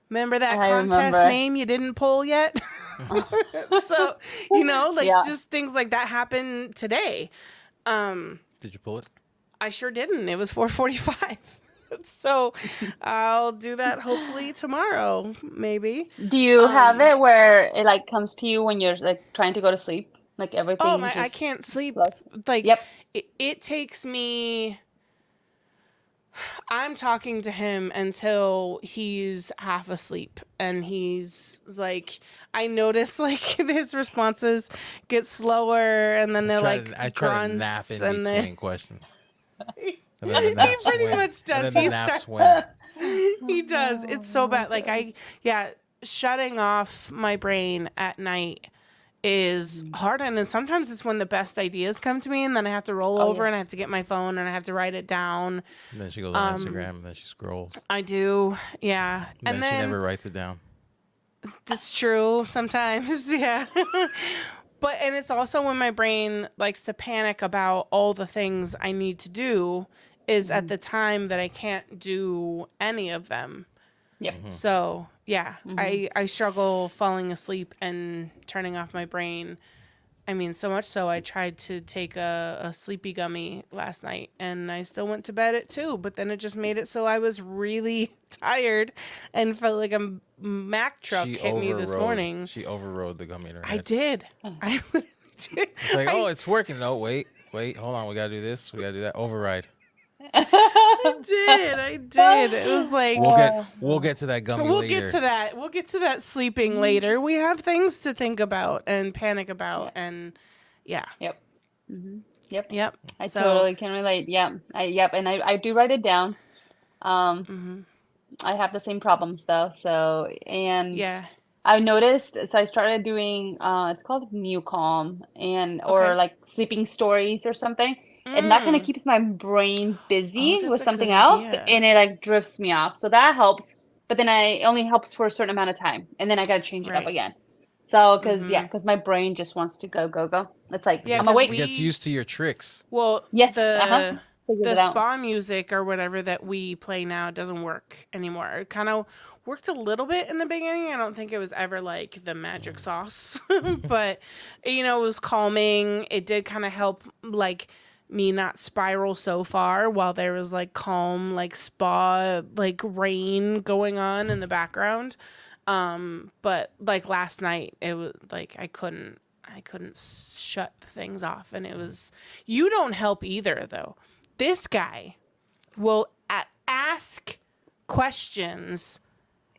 remember that contest name you didn't pull yet? So, just things like that happen today. Did you pull it? I sure didn't. It was 4:45. So I'll do that hopefully tomorrow, maybe. Do you have it where it like comes to you when you're like trying to go to sleep? Like everything. Oh, I can't sleep. Like it takes me. I'm talking to him until he's half asleep, and he's like, I notice like his responses get slower, and then they're like I try to nap grunts, in and between questions. he pretty much does. He starts. He does. It's so bad. Like shutting off my brain at night is hard, and then sometimes it's when the best ideas come to me, and then I have to roll over and I have to get my phone and I have to write it down. And then she goes on Instagram and then she scrolls. I do, yeah. And then she never writes it down. That's true sometimes, yeah. And it's also when my brain likes to panic about all the things I need to do is at the time that I can't do any of them. Yep. So, yeah, I struggle falling asleep and turning off my brain. I mean, so much so I tried to take a sleepy gummy last night, and I still went to bed at 2, but then it just made it so I was really tired and felt like a Mack truck hit me this morning. She overrode the gummy in her head. I did. I did. It's like, it's working. No, wait, hold on. We got to do this. We got to do that. Override. I did. It was like we'll get to that gummy later. We'll get to that sleeping later. We have things to think about and panic about, and yeah. Yep. Yep. I totally can relate. Yeah. And I do write it down. I have the same problems though. So I noticed. So I started doing. It's called New Calm or like sleeping stories or something. And that kind of keeps my brain busy with something else, and it like drifts me off. So that helps, but then it only helps for a certain amount of time, and then I gotta change it up again. So because my brain just wants to go. It's like I'm awake. It gets used to your tricks. Well, yes, the spa music or whatever that we play now doesn't work anymore. It kind of worked a little bit in the beginning. I don't think it was ever like the magic sauce, but it was calming. It did kind of help like me not spiral so far while there was like calm, like spa, like rain going on in the background. But like last night it was like I couldn't shut things off, and it was, you don't help either though. This guy will ask questions.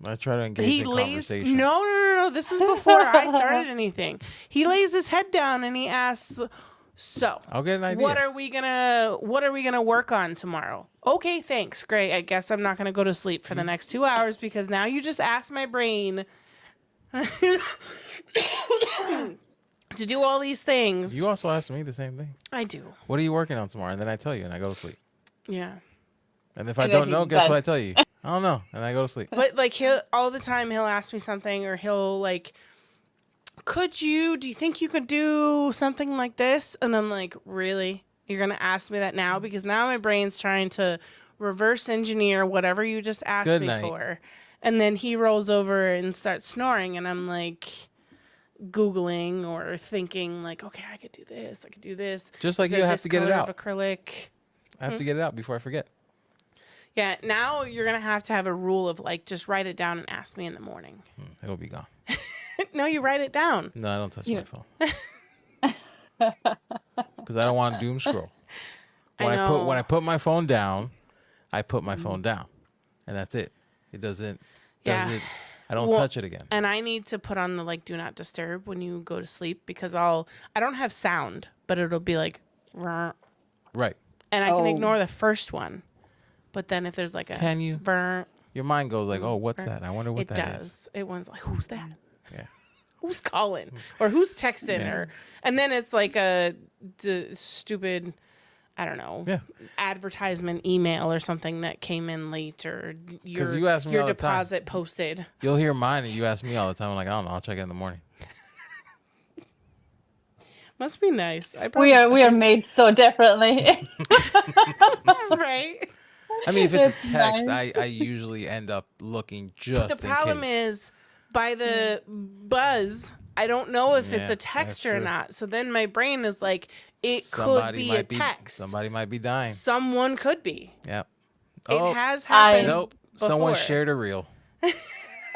I try to engage in conversation. No. This is before I started anything. He lays his head down and he asks, so I'll get an idea. What are we gonna work on tomorrow? Okay, thanks. Great. I guess I'm not gonna go to sleep for the next 2 hours because now you just asked my brain to do all these things. You also asked me the same thing. I do. What are you working on tomorrow? And then I tell you and I go to sleep. Yeah. And if I don't know, guess what I tell you? I don't know. And I go to sleep. But like he'll ask me something, or he'll like, do you think you could do something like this? And I'm like, really? You're going to ask me that now? Because now my brain's trying to reverse engineer whatever you just asked me for. And then he rolls over and starts snoring. And I'm like Googling or thinking like, okay, I could do this. I could do this. Just like you have to get it out. Acrylic. I have to get it out before I forget. Yeah. Now you're going to have a rule of like, just write it down and ask me in the morning. It'll be gone. No, you write it down. No, I don't touch my phone. Because I don't want to doom scroll. When I put my phone down, I put my phone down, and that's it. It doesn't. I don't touch it again. And I need to put on the like do not disturb when you go to sleep because I don't have sound, but it'll be like, right. And I can ignore the first one, but then if there's like a your mind goes like, oh, what's that? I wonder what that is. It does. It one's like, who's that? Yeah. Who's calling or who's texting and then it's like the stupid, I don't know, advertisement email or something that came in late or your deposit posted. You'll hear mine and you ask me all the time. I'm like, I don't know. I'll check it in the morning. Must be nice. We are made so differently. Right? I mean, if it's a text, nice. I usually end up looking just but the problem is, by the buzz, I don't know if it's a text or not. So then my brain is like, could be a text. Somebody might be dying. Someone could be. Yep. It has happened. Nope. Before. Someone shared a reel. It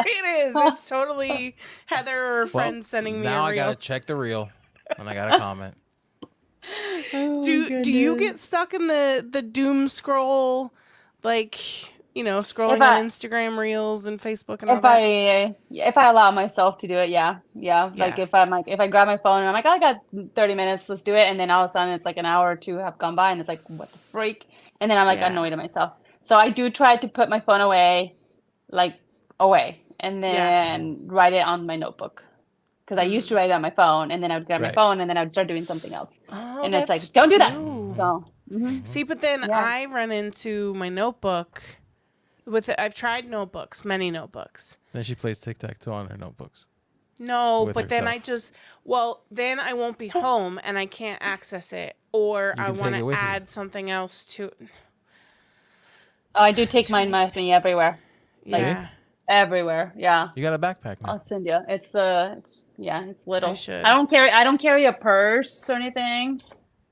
is. It's totally Heather or a friend sending me a reel. Now I gotta check the reel, and I gotta comment. Do you get stuck in the doom scroll, like scrolling on Instagram reels and Facebook and all that? If I allow myself to do it, yeah. Like if I grab my phone and I'm like, I got 30 minutes, let's do it, and then all of a sudden it's like an hour or two have gone by, and it's like, what the freak? And then I'm like annoyed at myself. So I do try to put my phone away, and then write it on my notebook. Because I used to write it on my phone, and then I would grab my phone, and then I would start doing something else. Oh, and it's that's like, don't do that. true. So See, but then I run into my notebook I've tried notebooks, many notebooks. Then she plays tic-tac-toe on her notebooks. No, but then then I won't be home and I can't access it, or I want to add something else to. Oh, I do take mine with me everywhere. Yeah. Everywhere. Yeah. You got a backpack now. I'll send you. It's little. I should. I don't carry a purse or anything.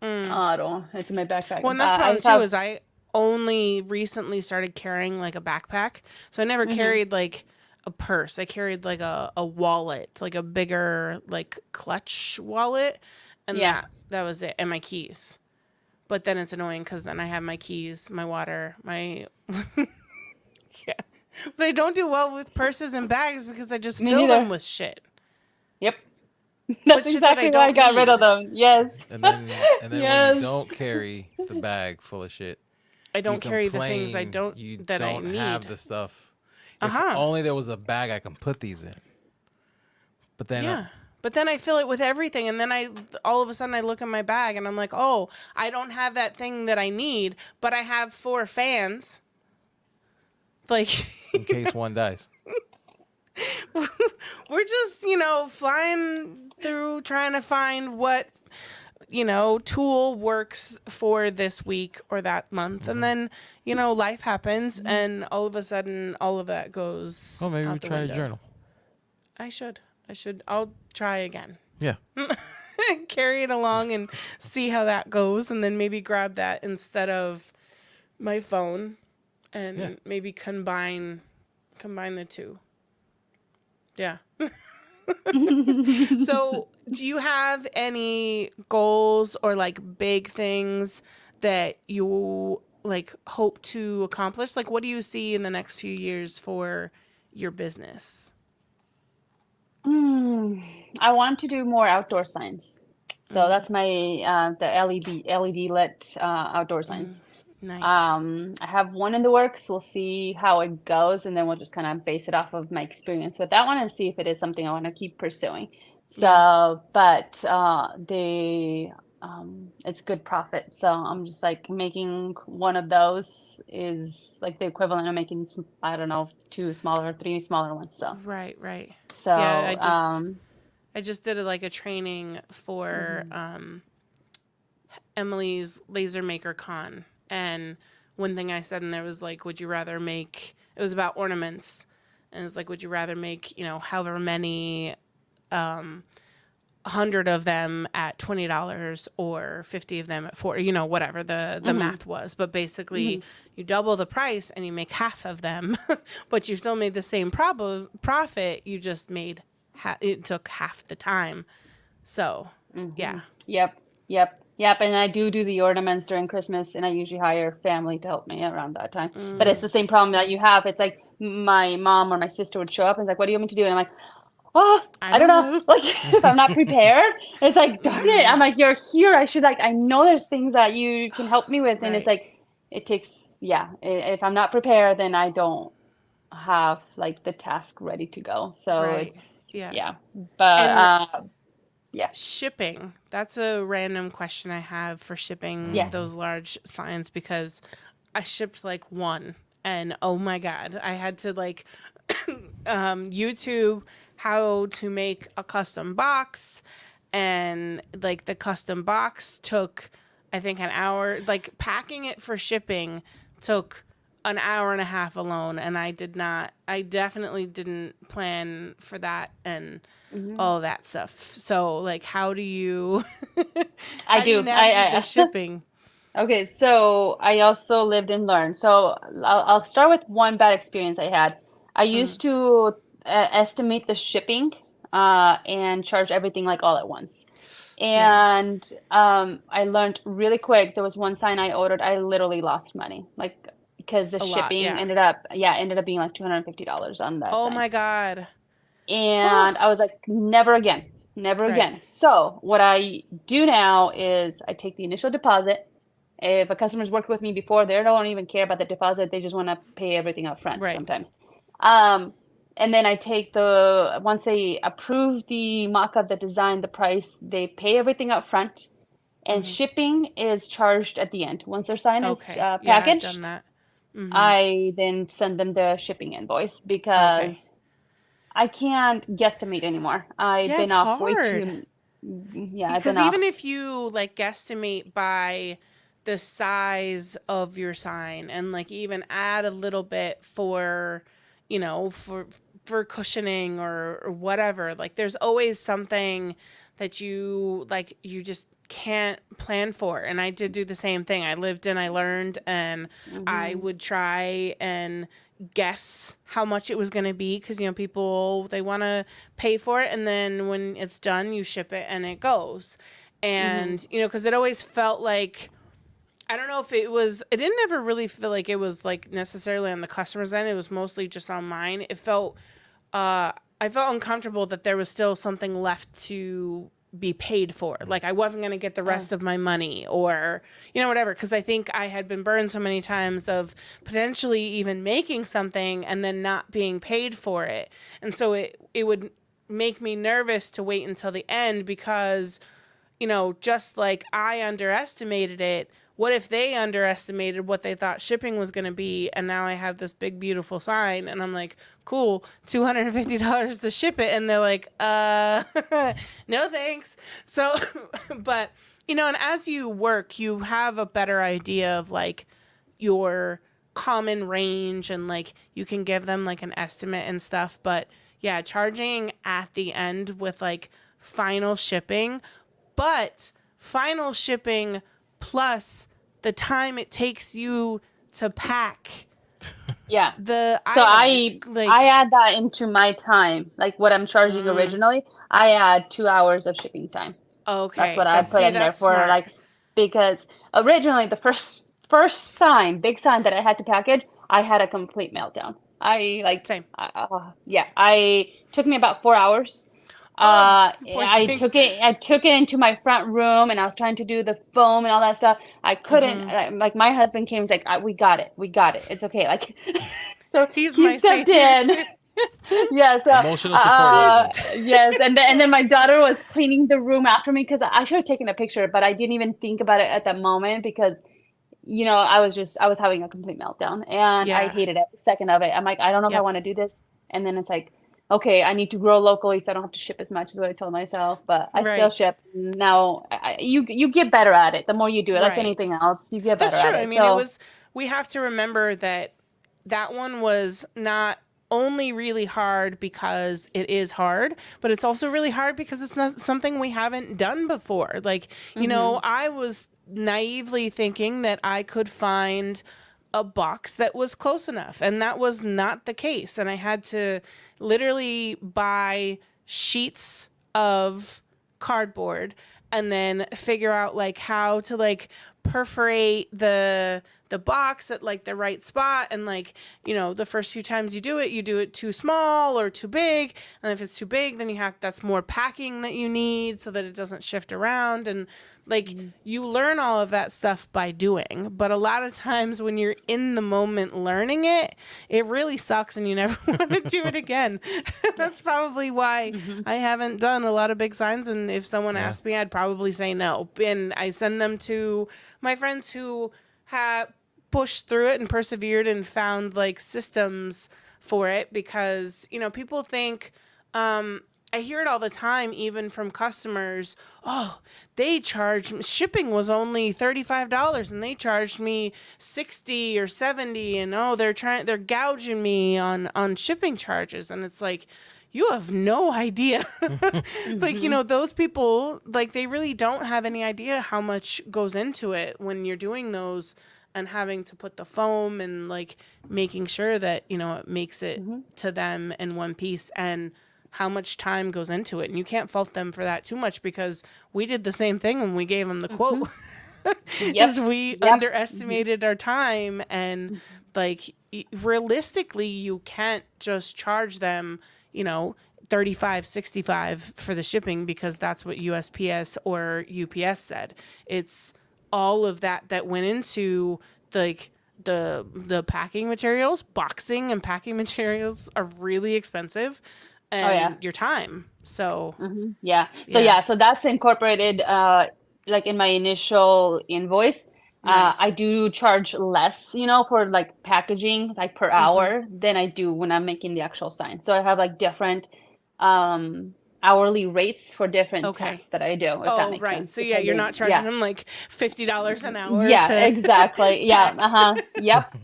I don't. It's in my backpack. Well, and that's what too is I only recently started carrying like a backpack, so I never carried like a purse. I carried like a wallet, like a bigger like clutch wallet, and that was it, and my keys. But then it's annoying because then I have my keys, my water, my yeah. But I don't do well with purses and bags because I just fill them with shit. Yep. That's exactly why I got rid of them. Yes. And then when you don't carry the bag full of shit, I don't carry the things I don't that I need. Have the stuff. If only there was a bag I can put these in. But then but then I fill it with everything, and then all of a sudden I look in my bag and I'm like, oh, I don't have that thing that I need, but I have 4 fans. Like in case one dies. We're just, flying through trying to find what, tool works for this week or that month. And then, life happens and all of a sudden all of that goes. Oh, maybe we try a journal. I should. I'll try again. Yeah. Carry it along and see how that goes. And then maybe grab that instead of my phone and maybe combine the two. Yeah. So, do you have any goals or like big things that you like hope to accomplish? Like, what do you see in the next few years for your business? I want to do more outdoor signs. So that's my the LED lit outdoor signs. Nice. I have one in the works. We'll see how it goes, and then we'll just kind of base it off of my experience with that one and see if it is something I want to keep pursuing. So, but it's good profit. So I'm just like making one of those is like the equivalent of making, I don't know, 2 smaller, 3 smaller ones. So right. So yeah, I just did a training for Emily's Laser Maker Con. And one thing I said in there was like, would you rather make, it was about ornaments. And it was like, would you rather make, however many, 100 of them at $20 or 50 of them at $40, whatever the math was. But basically you double the price and you make half of them, but you still made the same profit. You just made, it took half the time. So, yeah. Yep, and I do the ornaments during Christmas, and I usually hire family to help me around that time. But it's the same problem that you have. It's like my mom or my sister would show up and it's like, what do you want me to do? And I'm like, oh, I don't know. Like, if I'm not prepared, it's like, darn it. I'm like, you're here. I should I know there's things that you can help me with. And it's like, it takes, if I'm not prepared, then I don't have like the task ready to go. So it's, but, shipping. That's a random question I have for shipping those large signs, because I shipped like one and oh my God, I had to like YouTube how to make a custom box, and like the custom box took I think an hour. Like packing it for shipping took an hour and a half alone, and I definitely didn't plan for that and all that stuff. So like, how do you navigate the shipping? Okay, so I also lived and learned. So I'll start with one bad experience I had. I used to estimate the shipping and charge everything like all at once. And I learned really quick. There was one sign I ordered, I literally lost money. Like, because the shipping ended up being like $250 on that. Oh my God. And I was like, never again. Never again. So what I do now is I take the initial deposit If a customer's worked with me before, they don't even care about the deposit. They just want to pay everything up front Right. sometimes. And then I take once they approve the mock-up, the design, the price, they pay everything up front, and shipping is charged at the end. Once their sign is Okay. Yeah, I've done packaged, that. I then send them the shipping invoice because I can't guesstimate anymore. I've Yeah, been it's off way hard. too. Yeah, I've Because been off. even if you like guesstimate by the size of your sign and like even add a little bit for, you know, for cushioning or whatever, like there's always something that you like you just can't plan for. And I did do the same thing. I lived and I learned, and I would try and guess how much it was going to be, because you know people, they want to pay for it, and then when it's done you ship it and it goes. And you know, because it always felt like, I don't know if it didn't ever really feel like it was like necessarily on the customer's end. It was mostly just on mine. It felt I felt uncomfortable that there was still something left to be paid for. Like I wasn't going to get the rest of my money, or, you know, whatever. Because I think I had been burned so many times of potentially even making something and then not being paid for it. And so it would make me nervous to wait until the end, because, you know, just like I underestimated it, what if they underestimated what they thought shipping was going to be? And now I have this big, beautiful sign, and I'm like, cool, $250 to ship it. And they're like, no thanks. So, but, you know, and as you work, you have a better idea of like your common range, and like you can give them like an estimate and stuff. But yeah, charging at the end with like final shipping, but final shipping plus the time it takes you to pack Yeah. the So item, I add that into my time, like what I'm charging originally. I add 2 hours of shipping time. okay, That's what I put in there for smart. like, because originally the first big sign that I had to package, I had a complete meltdown. I like Same. I took me about 4 hours. Poor I thing. took it into my front room, and I was trying to do the foam and all that stuff. I couldn't, like my husband came, he's like, we got it. It's okay. Like, so He's he my stepped savior, in. too. Yeah, so Emotional support. yes, and then my daughter was cleaning the room after me, because I should have taken a picture, but I didn't even think about it at that moment, because you know I was having a complete meltdown, and I Yeah. hated every second of it. I'm like, I don't know if I Yep. want to do this, and then it's like, okay, I need to grow locally, so I don't have to ship as much, is what I told myself. But I still Right. ship now. You get better at it the more you do it. Like Right. anything else, you get better That's true. at it. I mean, So we have to remember that one was not only really hard because it is hard, but it's also really hard because it's not something we haven't done before. Like, you know, I was naively thinking that I could find a box that was close enough, and that was not the case. And I had to literally buy sheets of cardboard and then figure out like how to like perforate the box at like the right spot. And like, you know, the first few times you do it too small or too big, and if it's too big, then that's more packing that you need so that it doesn't shift around. And like you learn all of that stuff by doing, but a lot of times when you're in the moment learning it, it really sucks and you never want to do it again. That's probably why I haven't done a lot of big signs, and if someone asked me, I'd probably say no. And I send them to my friends who have pushed through it and persevered and found like systems for it, because you know people think I hear it all the time, even from customers. Oh, they charged shipping was only $35 and they charged me 60 or 70, and oh, they're gouging me on shipping charges. And it's like, you have no idea. Like, you know, those people, like, they really don't have any idea how much goes into it when you're doing those and having to put the foam and like making sure that, you know, it makes it to them in one piece, and how much time goes into it. And you can't fault them for that too much, because we did the same thing when we gave them the quote. Is we underestimated our time, and like realistically you can't just charge them, you know, $35.65 for the shipping because that's what USPS or UPS said. It's all of that went into like the packing materials. Boxing and packing materials are really expensive, and your time. So so that's incorporated like in my initial invoice. Nice. I do charge less, for like packaging, like per hour, than I do when I'm making the actual sign. So I have like different hourly rates for different tasks that I do, if that makes sense. So you're not charging them like $50 an hour. Exactly. Yep.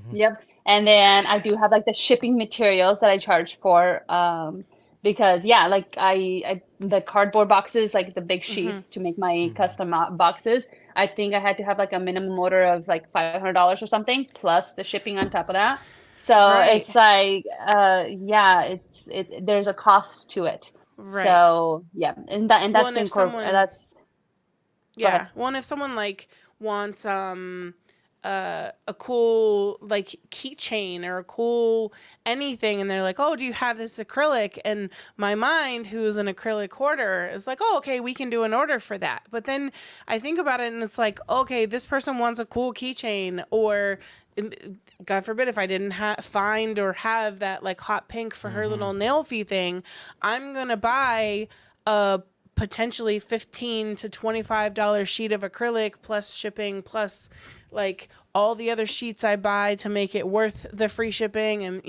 And then I do have like the shipping materials that I charge for, because like I the cardboard boxes, like the big sheets to make my custom boxes, I think I had to have like a minimum order of like $500 or something, plus the shipping on top of that. So it's like there's a cost to it. Right. So and that's well, if someone like wants a cool like keychain or a cool anything, and they're like, oh, do you have this acrylic? And my mind, who's an acrylic hoarder, is like, oh, okay, we can do an order for that. But then I think about it and it's like, okay, this person wants a cool keychain, or God forbid if I didn't find or have that like hot pink for her little nail fee thing, I'm gonna buy a potentially $15 to $25 sheet of acrylic plus shipping plus like all the other sheets I buy to make it worth the free shipping, and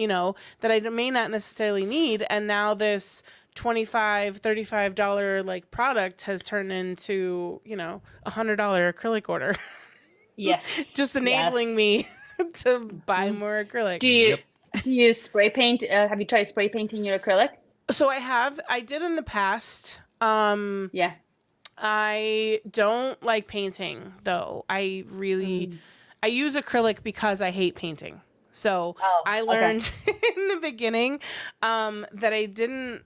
that I may not necessarily need. And now this $25, $35 like product has turned into $100 acrylic order. Yes. Just enabling me to buy more acrylic. Do you spray paint? Have you tried spray painting your acrylic? So I did in the past. I don't like painting though. I use acrylic because I hate painting. So I learned in the beginning that I didn't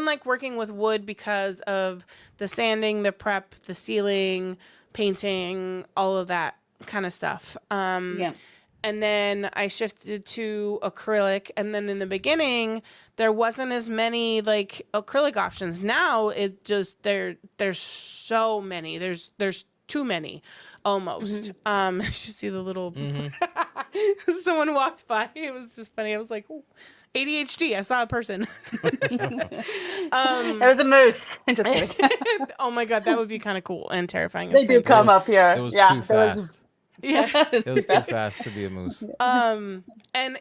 like working with wood because of the sanding, the prep, the sealing, painting, all of that kind of stuff. And then I shifted to acrylic, and then in the beginning there wasn't as many like acrylic options. Now it just there's so many. There's too many almost. You should see the little someone walked by. It was just funny. I was like, oh, ADHD. I saw a person. There was a moose. Just kidding. Oh my God, that would be kind of cool and terrifying. They do come up here. It was too fast. It was too fast to be a moose. And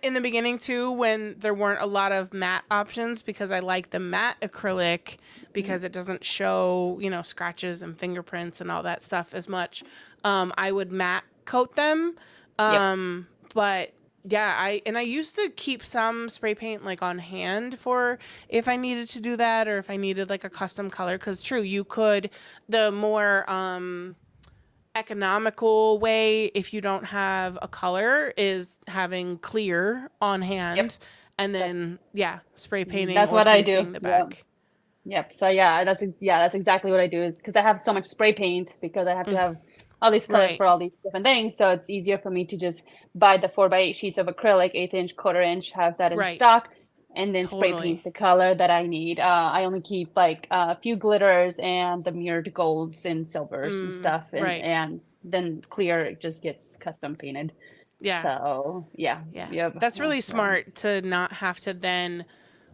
in the beginning too, when there weren't a lot of matte options, because I like the matte acrylic because it doesn't show, scratches and fingerprints and all that stuff as much. I would matte coat them. But I used to keep some spray paint like on hand for if I needed to do that, or if I needed like a custom color. Cause true, you could, the more, economical way, if you don't have a color, is having clear on hand and then spray painting. That's what I do. The back. Yep. So that's exactly what I do, is because I have so much spray paint, because I have to have all these colors for all these different things. So it's easier for me to just buy the 4x8 sheets of acrylic, 1/8 inch, 1/4 inch, have that in stock, and then spray paint the color that I need. I only keep like a few glitters and the mirrored golds and silvers and stuff. And then clear just gets custom painted. So that's really smart to not have to then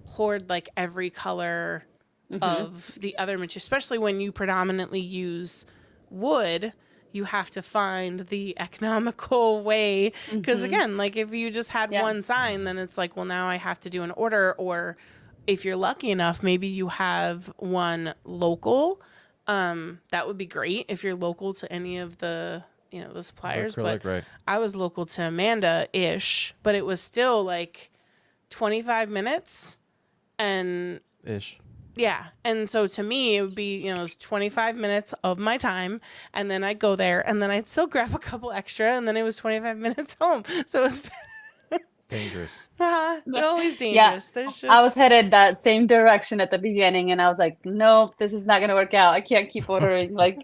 hoard like every color of the other material, especially when you predominantly use wood. You have to find the economical way, because again, like if you just had one sign, then it's like, well, now I have to do an order. Or if you're lucky enough, maybe you have one local. That would be great if you're local to any of the the suppliers. Acrylic, but I was local to Amanda-ish, but it was still like 25 minutes and ish. Yeah. And so to me, it would be, it was 25 minutes of my time, and then I'd go there, and then I'd still grab a couple extra, and then it was 25 minutes home. So it was dangerous. Always dangerous. There's I was headed that same direction at the beginning, and I was like, nope, this is not going to work out. I can't keep ordering like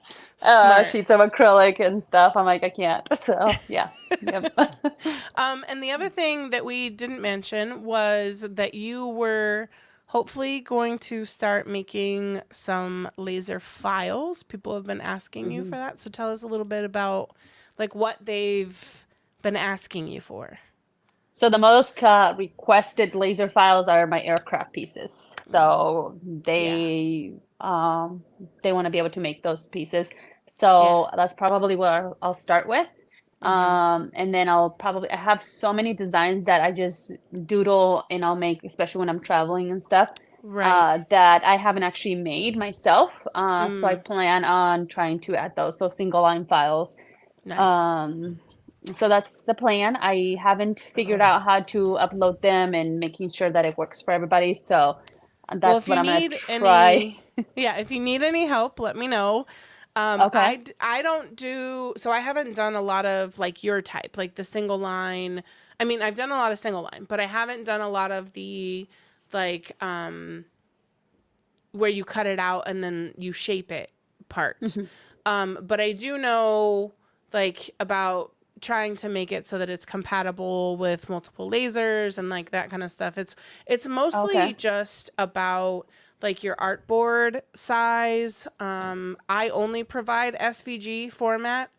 sheets of acrylic and stuff. I'm like, I can't. So Yep. And the other thing that we didn't mention was that you were hopefully going to start making some laser files. People have been asking you for that. So tell us a little bit about like what they've been asking you for. So the most requested laser files are my aircraft pieces. So they want to be able to make those pieces. So that's probably what I'll start with. And then I have so many designs that I just doodle and I'll make, especially when I'm traveling and stuff, that I haven't actually made myself. So I plan on trying to add those. So single line files. Nice. So that's the plan. I haven't figured out how to upload them and making sure that it works for everybody. So that's what I'm going to try. If you need any help, let me know. Okay. I don't do, so I haven't done a lot of like your type, like the single line. I mean, I've done a lot of single line, but I haven't done a lot of the like, where you cut it out and then you shape it part. But I do know like about trying to make it so that it's compatible with multiple lasers and like that kind of stuff. It's mostly just about like your artboard size. I only provide SVG format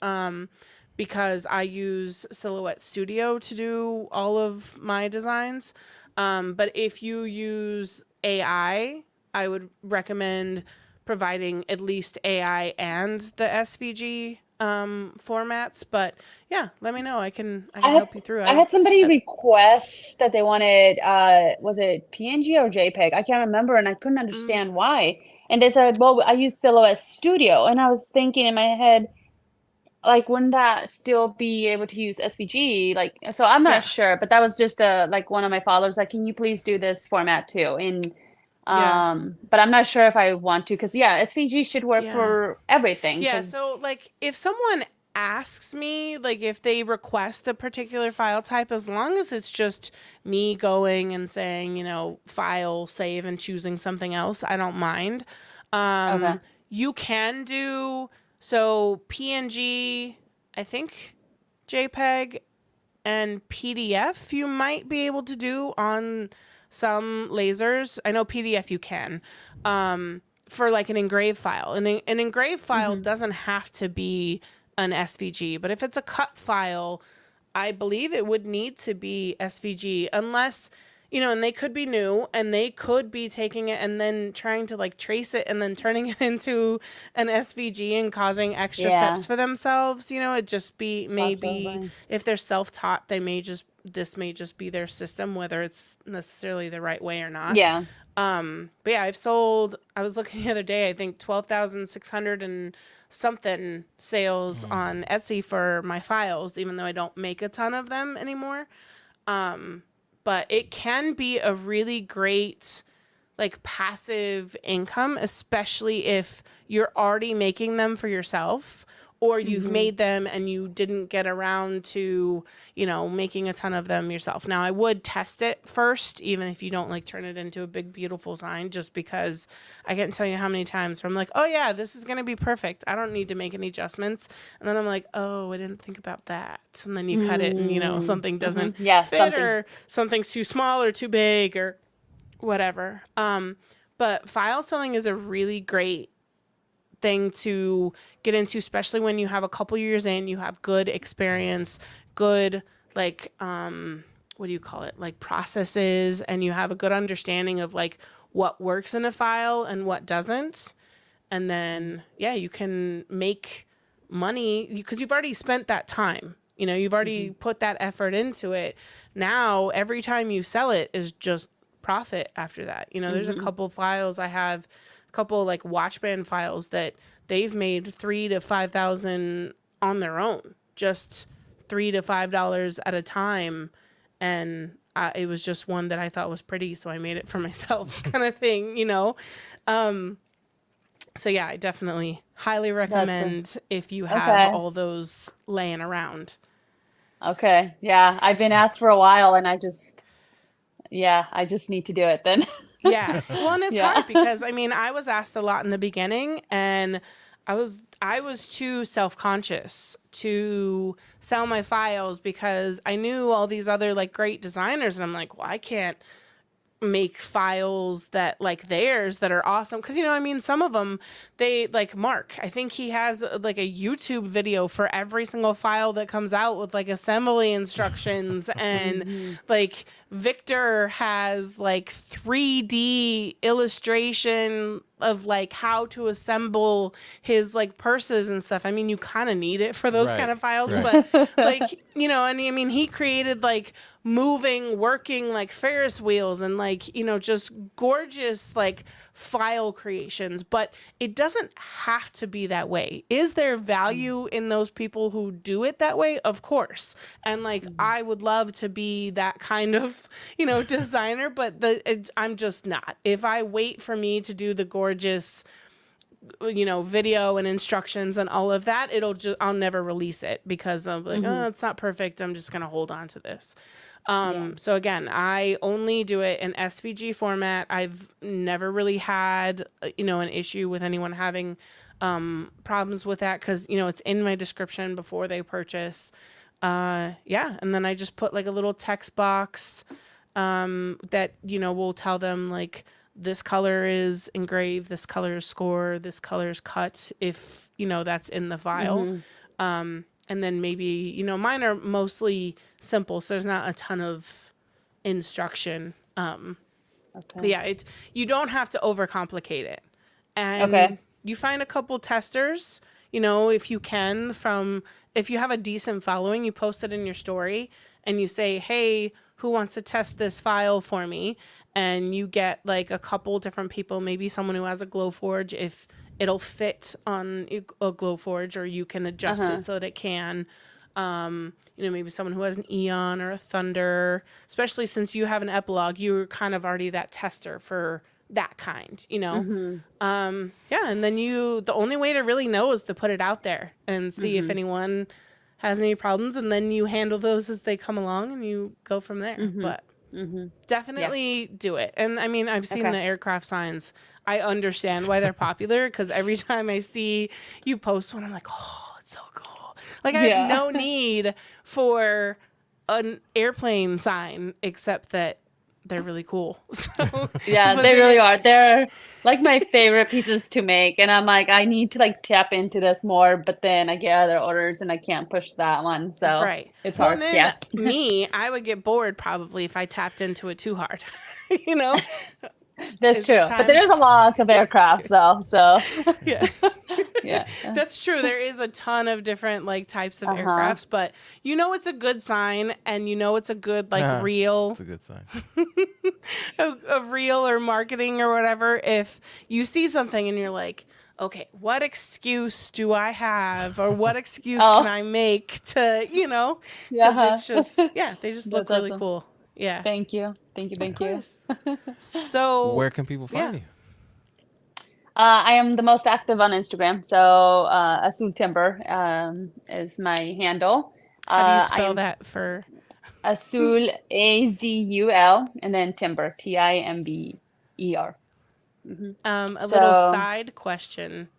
because I use Silhouette Studio to do all of my designs. But if you use AI, I would recommend providing at least AI and the SVG formats. But yeah, let me know. I can help you through. I had somebody request that they wanted was it PNG or JPEG? I can't remember, and I couldn't understand why. And they said, well, I use Silhouette Studio, and I was thinking in my head, like, wouldn't that still be able to use SVG? Like, so I'm not sure, but that was just like one of my followers, like, can you please do this format too? And but I'm not sure if I want to, because SVG should work for everything. So like if someone asks me, like if they request a particular file type, as long as it's just me going and saying, you know, file, save, and choosing something else, I don't mind. You can do, so PNG, I think JPEG and PDF you might be able to do on some lasers. I know PDF you can. For like an engraved file. And an engraved file doesn't have to be an SVG, but if it's a cut file, I believe it would need to be SVG unless, you know, and they could be new and they could be taking it and then trying to like trace it and then turning it into an SVG and causing extra steps for themselves. You know, it just be maybe if they're self-taught, this may just be their system, whether it's necessarily the right way or not. But yeah, I was looking the other day, I think 12,600 and something sales on Etsy for my files, even though I don't make a ton of them anymore. But it can be a really great like passive income, especially if you're already making them for yourself or you've made them and you didn't get around to, you know, making a ton of them yourself. Now, I would test it first, even if you don't like turn it into a big, beautiful sign, just because I can't tell you how many times where I'm like, oh yeah, this is going to be perfect. I don't need to make any adjustments. And then I'm like, oh, I didn't think about that. And then you cut it and, you know, something doesn't fit or something's too small or too big or whatever. But file selling is a really great thing to get into, especially when you have a couple years in, you have good experience, good like what do you call it, like processes, and you have a good understanding of like what works in a file and what doesn't. And then you can make money because you've already spent that time, you know, you've already put that effort into it. Now every time you sell it is just profit after that. You know, there's a couple files I have, couple like watch band files that they've made $3,000 to $5,000 on their own, just $3 to $5 at a time, and it was just one that I thought was pretty, so I made it for myself, kind of thing, you know. So yeah, I definitely highly recommend if you have all those laying around. Okay, yeah, I've been asked for a while, and I just need to do it then. Yeah. Well, and it's hard because, I mean, I was asked a lot in the beginning and I was too self-conscious to sell my files because I knew all these other like great designers and I'm like, well, I can't make files that like theirs that are awesome, because I mean, some of them, they like Mark, I think he has like a YouTube video for every single file that comes out with like assembly instructions and like Victor has like 3D illustration of like how to assemble his like purses and stuff. I mean, you kind of need it for those Right, kind of files, right. but like, and I mean, he created like moving, working like Ferris wheels and like, just gorgeous like file creations, but it doesn't have to be that way. Is there value in those people who do it that way? Of course. And like, I would love to be that kind of, designer, but I'm just not. If I wait for me to do the gorgeous, video and instructions and all of that, I'll never release it because I'm like, oh, it's not perfect. I'm just going to hold on to this. So again, I only do it in SVG format. I've never really had, an issue with anyone having problems with that because, it's in my description before they purchase. And then I just put like a little text box that, will tell them like, this color is engraved, this color is scored, this color is cut if, that's in the file. And then maybe, mine are mostly simple, so there's not a ton of instruction. But yeah, you don't have to overcomplicate it. And you find a couple testers, if you can, if you have a decent following, you post it in your story and you say, hey, who wants to test this file for me? And you get like a couple different people, maybe someone who has a Glowforge, if it'll fit on a Glowforge, or you can adjust it so that it can. Maybe someone who has an Eon or a Thunder, especially since you have an epilogue, you're kind of already that tester for that kind, and then the only way to really know is to put it out there and see if anyone has any problems, and then you handle those as they come along and you go from there. But definitely do it. And I mean, I've seen the aircraft signs. I understand why they're popular, because every time I see you post one, I'm like, oh, it's so cool. Like, I have no need for an airplane sign except that they're really cool. So, yeah, they really are. They're like my favorite pieces to make, and I'm like, I need to like tap into this more, but then I get other orders and I can't push that one, so it's hard. Well, then I would get bored probably if I tapped into it too hard. That's true. But there's a lot of aircraft, so yeah. yeah, that's true. There is a ton of different like types of aircrafts, but it's a good sign, and it's a good like real. It's a good sign. of real or marketing or whatever. If you see something and you're like, okay, what excuse do I have, or what excuse can I make to, it's just they just look really cool. Yeah. Thank you. So where can people find you? I am the most active on Instagram. So Azul Timber is my handle. How do you spell that for? Azul, Azul, and then Timber, Timber. A little side question.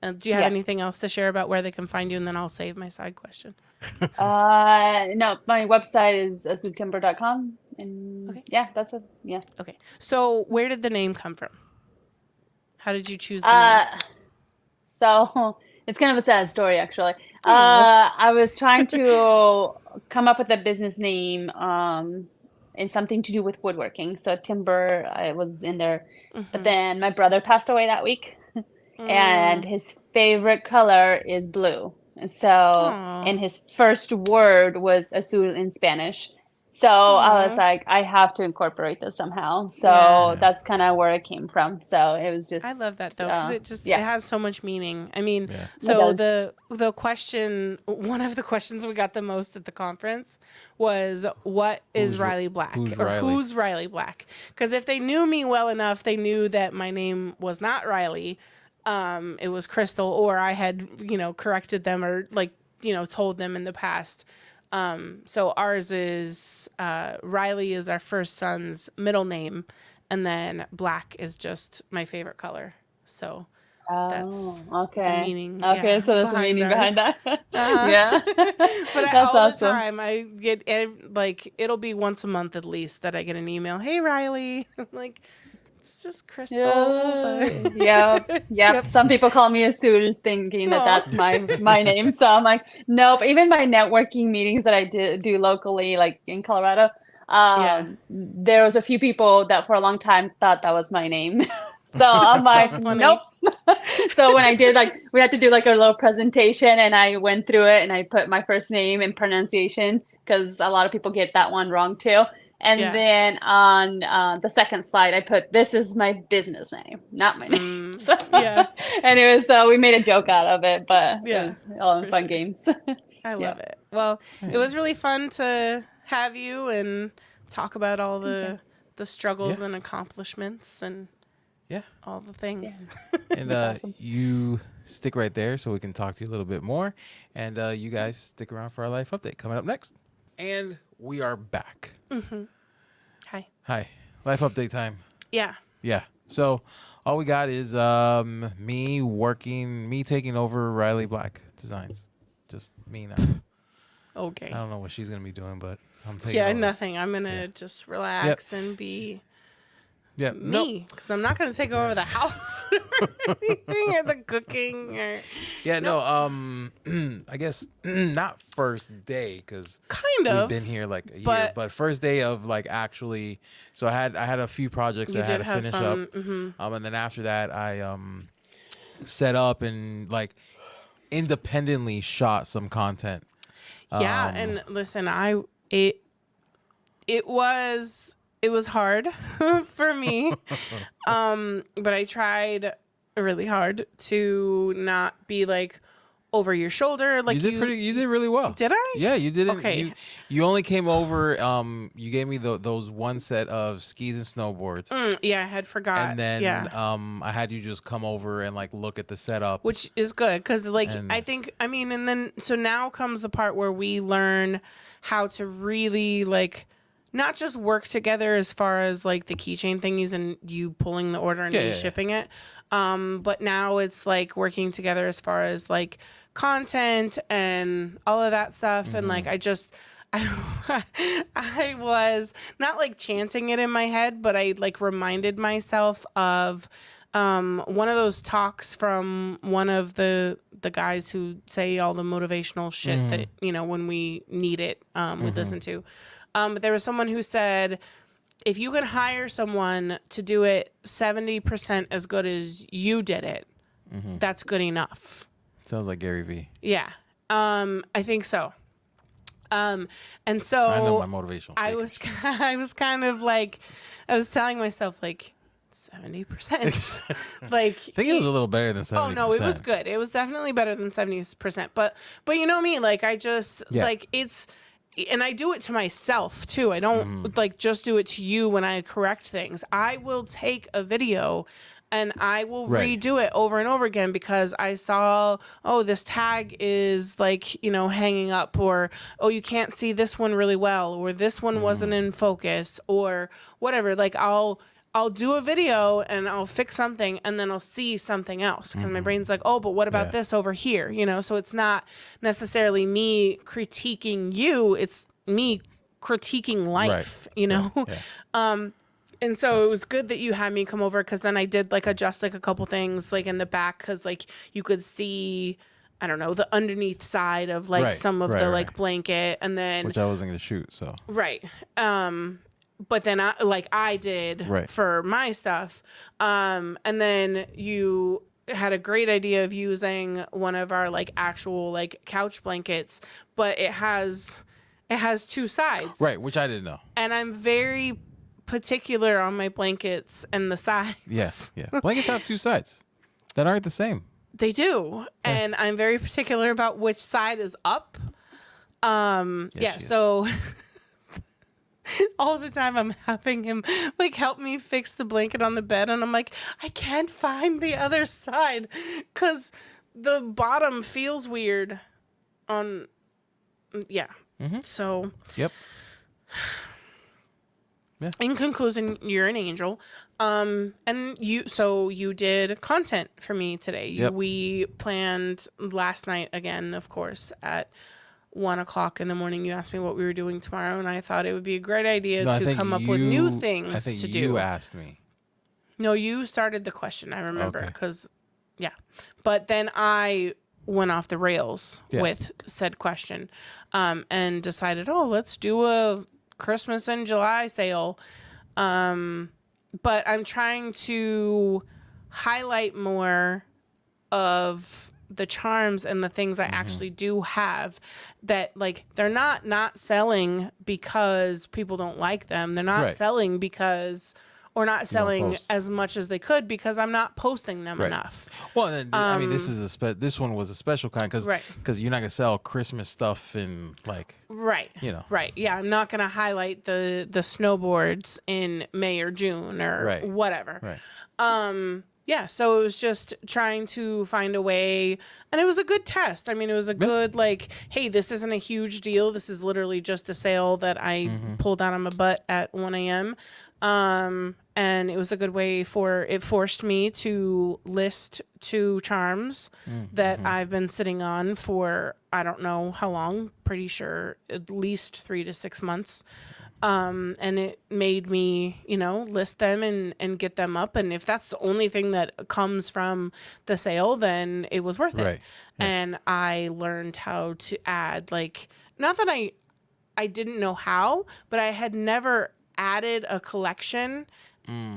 Do you have anything else to share about where they can find you? And then I'll save my side question. No, my website is azultimber.com. And that's it. Yeah. Okay. So where did the name come from? How did you choose the name? So it's kind of a sad story, actually. I was trying to come up with a business name and something to do with woodworking. So timber, I was in there. But then my brother passed away that week. And his favorite color is blue. And so, and his first word was azul in Spanish. So I was like, I have to incorporate this somehow. So that's kind of where it came from. So it was just. I love that though, because it has so much meaning. I mean, so the question, one of the questions we got the most at the conference was, what is Riley Black? Who's Riley Black? Because if they knew me well enough, they knew that my name was not Riley. It was Crystal, or I had, corrected them or told them in the past. So ours is, Riley is our first son's middle name, and then black is just my favorite color. So That's Oh, the okay. meaning. Okay, Yeah, so there's a meaning ours. behind that. Yeah. But That's all the awesome. time I get like it'll be once a month at least that I get an email. Hey Riley, like it's just Crystal. Yeah. Yep. Yep. Some people call me Azul thinking that Aw. that's my name. So I'm like, nope. Even my networking meetings that I do locally, like in Colorado, Yeah. there was a few people that for a long time thought that was my name. So I'm That's so like, funny. nope. So when I did we had to do like a little presentation and I went through it and I put my first name and pronunciation because a lot of people get that one wrong too. And Yeah. then on the second slide, I put, this is my business name, not my name. So, Yeah. and it was, we made a joke out of it, but Yeah, it was all in for fun sure. games. I Yeah. love it. Well, it was really fun to have you and talk about all the struggles and accomplishments and Yeah. all the things. And That's awesome. you stick right there so we can talk to you a little bit more. And you guys stick around for our life update coming up next. And we are back. Hi. Hi. Life update time. Yeah. Yeah. So all we got is me taking over Riley Black Designs. Just me now. Okay. I don't know what she's gonna be doing, but I'm taking Yeah, over. nothing. I'm gonna just relax and be Yeah. Nope. me because I'm not gonna take over the house or anything or the cooking or Yeah. No. I guess not first day because kind of. we've been here like a year, but- but first day of like actually. So I had a few projects You that I had did to have finish some. up. And then after that I set up and like independently shot some content. Yeah, and listen, it was hard for me. But I tried really hard to not be like over your shoulder. Like you did really well. Did I? Yeah, you didn't. Okay. You only came over. You gave me those one set of skis and snowboards, Yeah, I had forgot. and then yeah. I had you just come over and like look at the setup. Which is good because like And- and then so now comes the part where we learn how to really like not just work together as far as like the keychain thingies and you pulling the order and me shipping it, but now it's like working together as far as like content and all of that stuff. And like I was not like chanting it in my head, but I like reminded myself of one of those talks from one of the guys who say all the motivational shit that when we need it we listen to. But there was someone who said, if you can hire someone to do it 70% as good as you did it, that's good enough. Sounds like Gary Vee. Yeah, I think so. And so I know my motivational. I was kind of like, I was telling myself like 70%. Like I think it was a little better than 70%. Oh no, it was good. It was definitely better than 70%. But you know me, like I just like it's. And I do it to myself too. I don't like just do it to you when I correct things. I will take a video and I will redo it over and over again because I saw, oh, this tag is like, hanging up, or, oh, you can't see this one really well, or this one wasn't in focus, or whatever. Like I'll do a video and I'll fix something and then I'll see something else because my brain's like, oh, but what about this over here? So it's not necessarily me critiquing you. It's me critiquing life, and so it was good that you had me come over because then I did like adjust like a couple things like in the back because like you could see, I don't know, the underneath side of like some of the like blanket and then. Which I wasn't going to shoot, so. Right. But then I did for my stuff. And then you had a great idea of using one of our like actual like couch blankets, but it has two sides. Right, which I didn't know. And I'm very particular on my blankets and the sides. Yeah. Blankets have two sides that aren't the same. They do. And I'm very particular about which side is up. So all the time I'm having him like help me fix the blanket on the bed and I'm like, I can't find the other side because the bottom feels weird on so Yep. In conclusion, you're an angel. And you did content for me today. Yep. We planned last night again, of course, at 1:00 in the morning. You asked me what we were doing tomorrow, and I thought it would be a great idea to come up with new things I think to do. you asked me. No, you started the question. I remember Okay. because, but then I went off the rails with said question, and decided, let's do a Christmas in July sale. But I'm trying to highlight more of the charms and the things I actually do have that, like, they're not selling because people don't like them. They're not selling because, or not selling as much as they could because I'm not posting them enough. Well, I mean, this is this one was a special kind because you're not gonna sell Christmas stuff in like Yeah, I'm not gonna highlight the snowboards in May or June or whatever. Yeah, so it was just trying to find a way, and it was a good test. I mean, it was a good, like, hey, this isn't a huge deal. This is literally just a sale that I pulled out of my butt at 1 a.m. And it was a good way it forced me to list 2 charms that I've been sitting on for, I don't know how long, pretty sure at least 3 to 6 months. And it made me, list them and get them up. And if that's the only thing that comes from the sale, then it was worth it. Yeah. And I learned how to add, like, not that I didn't know how, but I had never added a collection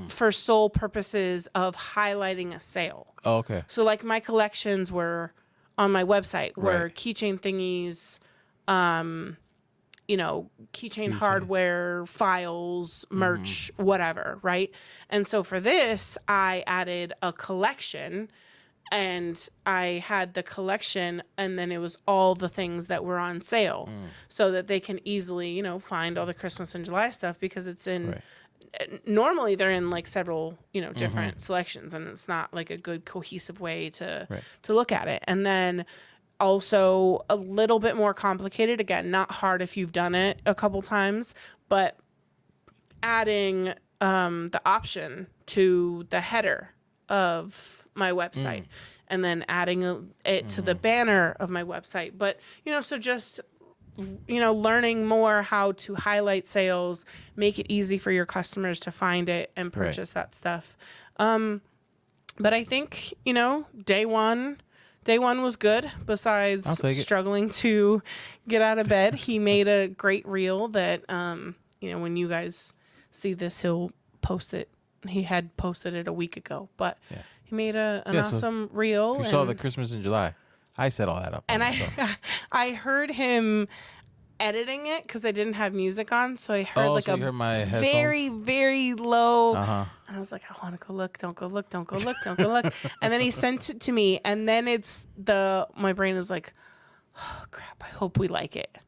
for sole purposes of highlighting a sale. Oh, okay. So, like, my collections were on my website were keychain thingies, keychain hardware, files, merch, whatever, right? And so for this, I added a collection, and I had the collection, and then it was all the things that were on sale so that they can easily, find all the Christmas and July stuff because it's in... Normally they're in like several, different selections, and it's not like a good cohesive way to look at it. And then also a little bit more complicated, again, not hard if you've done it a couple times, but adding the option to the header of my website and then adding it to the banner of my website. But, so just, learning more how to highlight sales, make it easy for your customers to find it and purchase that stuff. But I think, day one was good, besides struggling to get out of bed. He made a great reel that, when you guys see this, he'll post it. He had posted it a week ago, but he made an awesome reel. You saw the Christmas in July. I set all that up. And I heard him editing it because I didn't have music on, so I heard you heard my headphones? very, very low. And I was like, I want to go look. Don't go look. Don't go look. Don't go look. And then he sent it to me, and then my brain is like, oh crap, I hope we like it,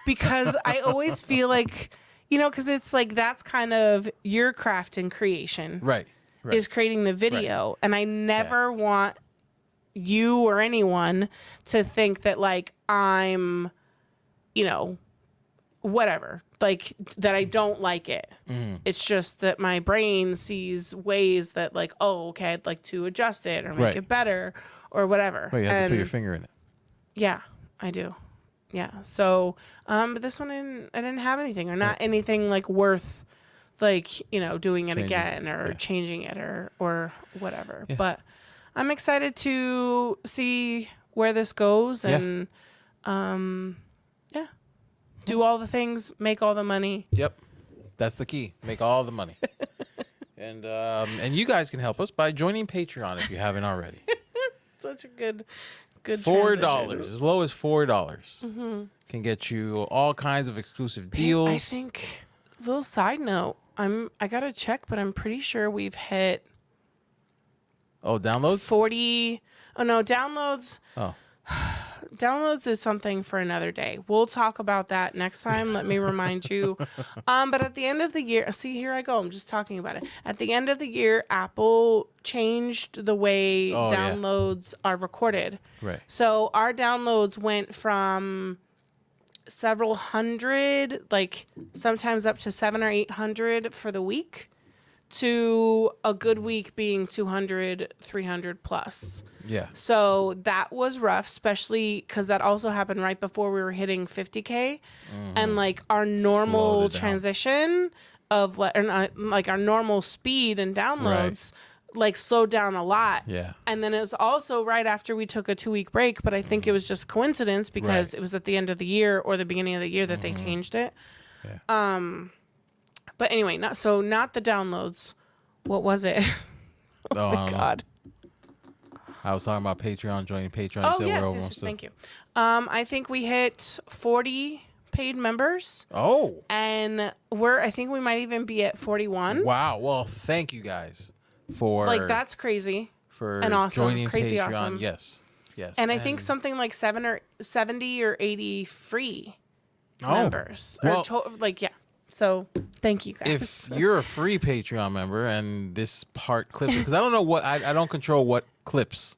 because I always feel like, because it's like that's kind of your craft and creation, right? Is creating the video, and I never want you or anyone to think that like I'm, whatever, like that I don't like it. It's just that my brain sees ways that like, oh, okay, I'd like to adjust it or make it better or whatever. You have to put your finger in it. Yeah, I do. Yeah. So, but this one I didn't have anything, or not anything like worth like, doing it again or changing it or whatever. Yeah. But I'm excited to see where this goes and, do all the things, make all the money. Yep. That's the key. Make all the money. And you guys can help us by joining Patreon if you haven't already. Such a good $4, as low as $4 can get you all kinds of exclusive deals. I think, little side note, I gotta check, but I'm pretty sure we've hit downloads? 40. Oh no, downloads. Oh. Downloads is something for another day. We'll talk about that next time. Let me remind you. But at the end of the year, see, here I go. I'm just talking about it. At the end of the year, Apple changed the way downloads are recorded. Right. So our downloads went from several hundred, like sometimes up to 700 or 800 for the week, to a good week being 200, 300 plus. Yeah. So that was rough, especially because that also happened right before we were hitting 50K. And like our normal transition of like our normal speed and downloads like slowed down a lot. Yeah. And then it was also right after we took a 2-week break, but I think it was just coincidence because it was at the end of the year or the beginning of the year that they changed it. Yeah. But anyway, not the downloads. What was it? Oh my God. I was talking about Patreon, joining Patreon. Oh, yes, thank you. I think we hit 40 paid members. Oh. And I think we might even be at 41. Wow. Well, thank you guys for like that's crazy. For and awesome. joining Crazy Patreon. Awesome. Yes. And I think something like 70 or 80 free members. Well, So thank you guys. If you're a free Patreon member and this part clips, because I don't know what I don't control what clips,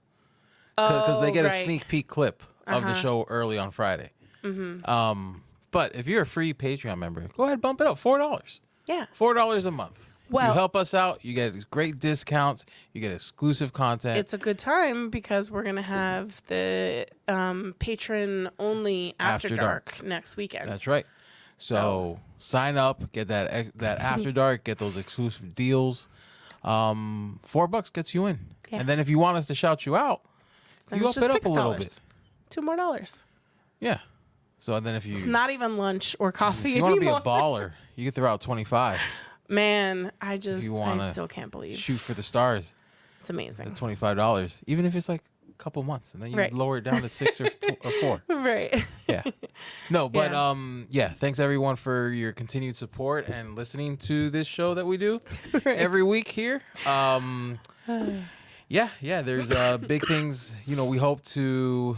because they get a sneak peek clip of the show early on Friday. But if you're a free Patreon member, go ahead, bump it up, $4. Yeah, $4 a month. Well, you help us out. You get great discounts. You get exclusive content. It's a good time because we're gonna have the patron only After Dark next weekend. That's right. So sign up, get that After Dark, get those exclusive deals. $4 gets you in, and then if you want us to shout you out, then you up it up a little bit. $2 more. Yeah. So then if it's not even lunch or coffee if you anymore. want to be a baller, you can throw out 25. Man, I still can't believe. Shoot for the stars. It's amazing. The $25, even if it's like a couple months, and then you lower it down to 6 or 4. Right. Yeah. No, but thanks everyone for your continued support and listening to this show that we do every week here. There's big things, we hope to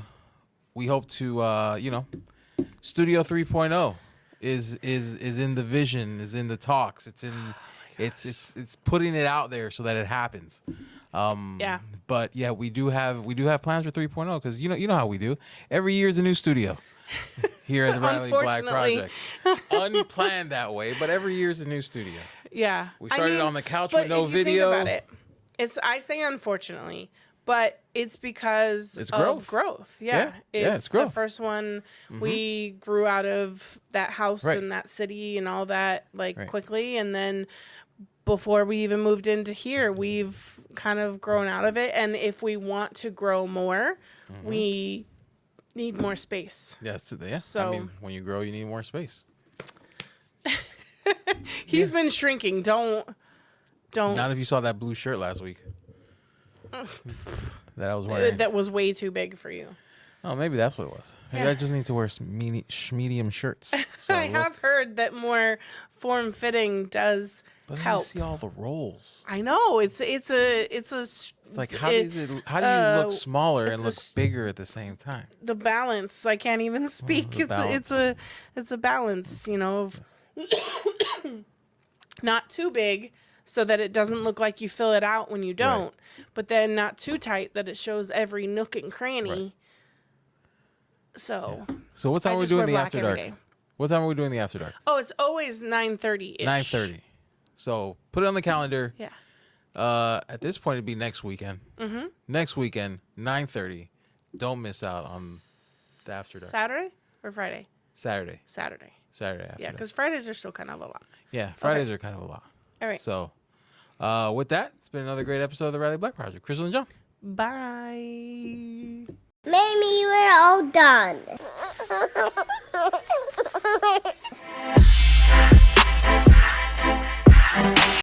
Studio 3.0 is in the vision, is in the talks. It's in it's putting it out there so that it happens. But we do have plans for 3.0 because you know how we do. Every year is a new studio here at the Riley Black Project. Unplanned that way, but every year is a new studio. Yeah. We started on the couch with no video. Think about it, I say unfortunately, but it's because of growth. Yeah. It's growth. The first one, we grew out of that house and that city and all that quickly. And then before we even moved into here, we've kind of grown out of it. And if we want to grow more, we need more space. Yes. Yeah. So when you grow, you need more space. He's been shrinking. Don't. Not if you saw that blue shirt last week. That I was wearing. That was way too big for you. Oh, maybe that's what it was. Maybe I just need to wear medium shirts. So I have heard that more form-fitting does help. You see all the rolls. I know it's like how do you look smaller and look bigger at the same time? The balance. I can't even speak. It's a balance, of not too big, so that it doesn't look like you fill it out when you don't, but then not too tight that it shows every nook and cranny. Right. So what time are we doing the After Dark? What time are we doing the After Dark? Oh, it's always 9:30-ish. 9:30. So put it on the calendar. Yeah. At this point, it'd be next weekend. Next weekend, 9:30. Don't miss out on the After Dark. Saturday or Friday? Saturday. Saturday. Yeah, because Fridays are still kind of a lot. Yeah, Fridays are kind of a lot. All right. So, with that, it's been another great episode of the Riley Black Project. Crystal and John. Bye. Mamie, we're all done.